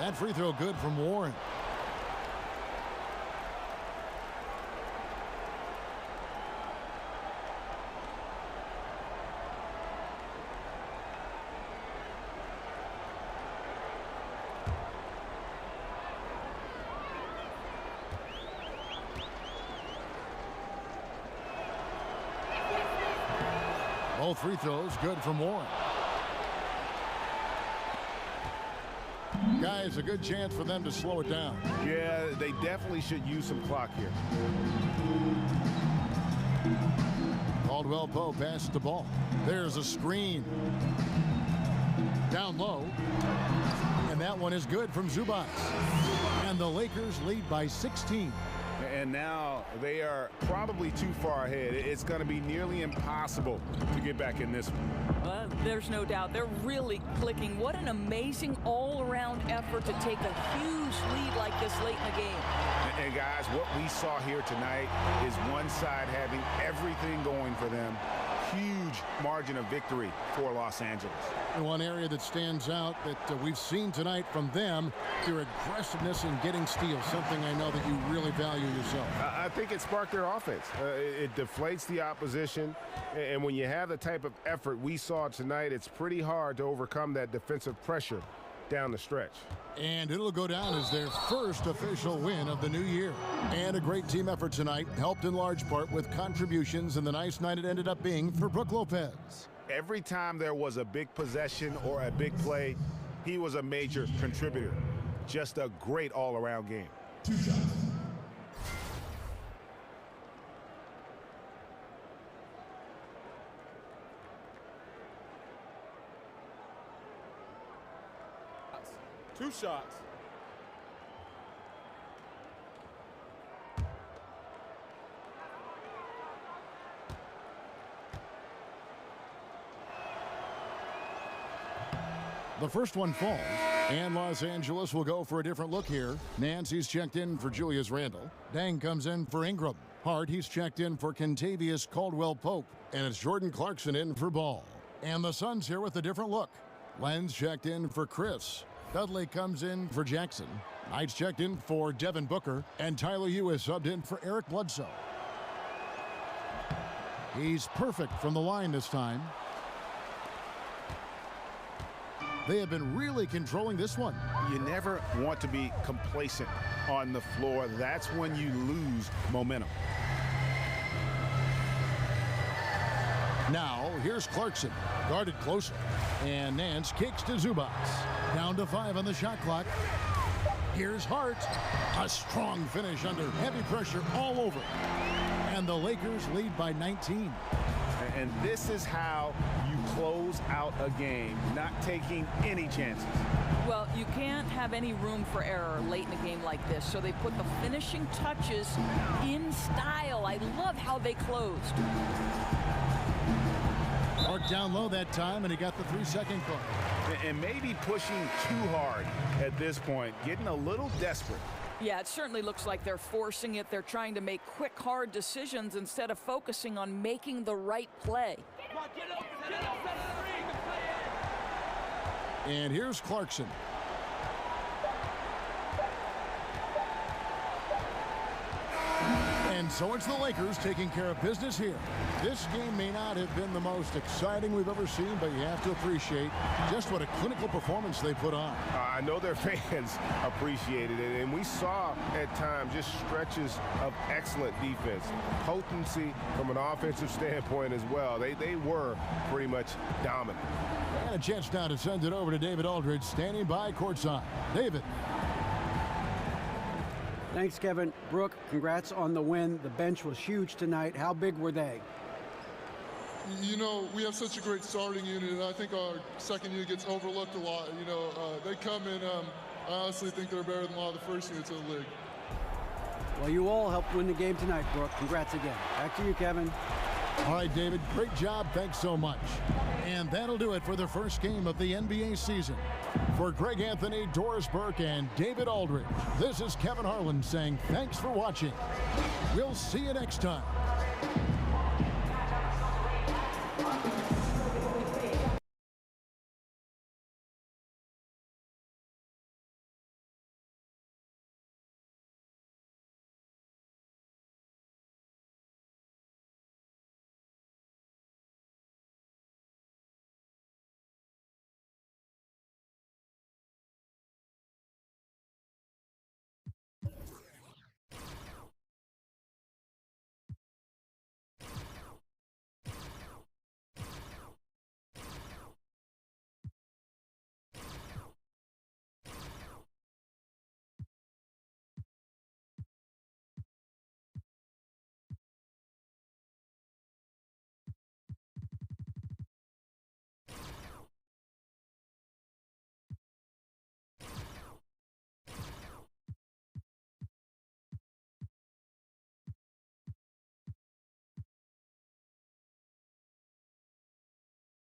That free throw good from Warren. Both free throws good from Warren. Guys, a good chance for them to slow it down. Yeah, they definitely should use some clock here. Caldwell Pope passes the ball. There's a screen. Down low. And that one is good from Zubac. And the Lakers lead by 16. And now they are probably too far ahead. It's going to be nearly impossible to get back in this one. Well, there's no doubt. They're really clicking. What an amazing all-around effort to take a huge lead like this late in the game. And guys, what we saw here tonight is one side having everything going for them. Huge margin of victory for Los Angeles. And one area that stands out that we've seen tonight from them, their aggressiveness in getting steals, something I know that you really value yourself. I think it sparked their offense. It deflates the opposition, and when you have the type of effort we saw tonight, it's pretty hard to overcome that defensive pressure down the stretch. And it'll go down as their first official win of the new year. And a great team effort tonight, helped in large part with contributions, and the nice night it ended up being for Brook Lopez. Every time there was a big possession or a big play, he was a major contributor. Just a great all-around game. 2 shots. Two shots. The first one falls, and Los Angeles will go for a different look here. Nancy's checked in for Julius Randle. Dang comes in for Ingram. Hart, he's checked in for Kentavious Caldwell-Pope. And it's Jordan Clarkson in for Ball. And the Suns here with a different look. Lenz checked in for Chris. Dudley comes in for Jackson. Knight's checked in for Devin Booker. And Tyler Ulis subbed in for Eric Bledsoe. He's perfect from the line this time. They have been really controlling this one. You never want to be complacent on the floor. That's when you lose momentum. Now, here's Clarkson, guarded closer. And Nance kicks to Zubac. Down to 5 on the shot clock. Here's Hart. A strong finish under heavy pressure all over. And the Lakers lead by 19. And this is how you close out a game, not taking any chances. Well, you can't have any room for error late in a game like this, so they put the finishing touches in style. I love how they closed. Mark down low that time, and he got the 3-second call. And maybe pushing too hard at this point, getting a little desperate. Yeah, it certainly looks like they're forcing it. They're trying to make quick, hard decisions instead of focusing on making the right play. And here's Clarkson. And so it's the Lakers taking care of business here. This game may not have been the most exciting we've ever seen, but you have to appreciate just what a clinical performance they put on. I know their fans appreciated it, and we saw at times just stretches of excellent defense. Potency from an offensive standpoint as well. They were pretty much dominant. And a chance now to send it over to David Aldridge, standing by courtside. David. Thanks, Kevin. Brook, congrats on the win. The bench was huge tonight. How big were they? You know, we have such a great starting unit, and I think our second unit gets overlooked a lot. You know, they come in, I honestly think they're better than a lot of the first units of the league. Well, you all helped win the game tonight, Brook. Congrats again. Back to you, Kevin. All right, David, great job. Thanks so much. And that'll do it for the first game of the NBA season. For Greg Anthony, Doris Burke, and David Aldridge, this is Kevin Harlan saying thanks for watching. We'll see you next time.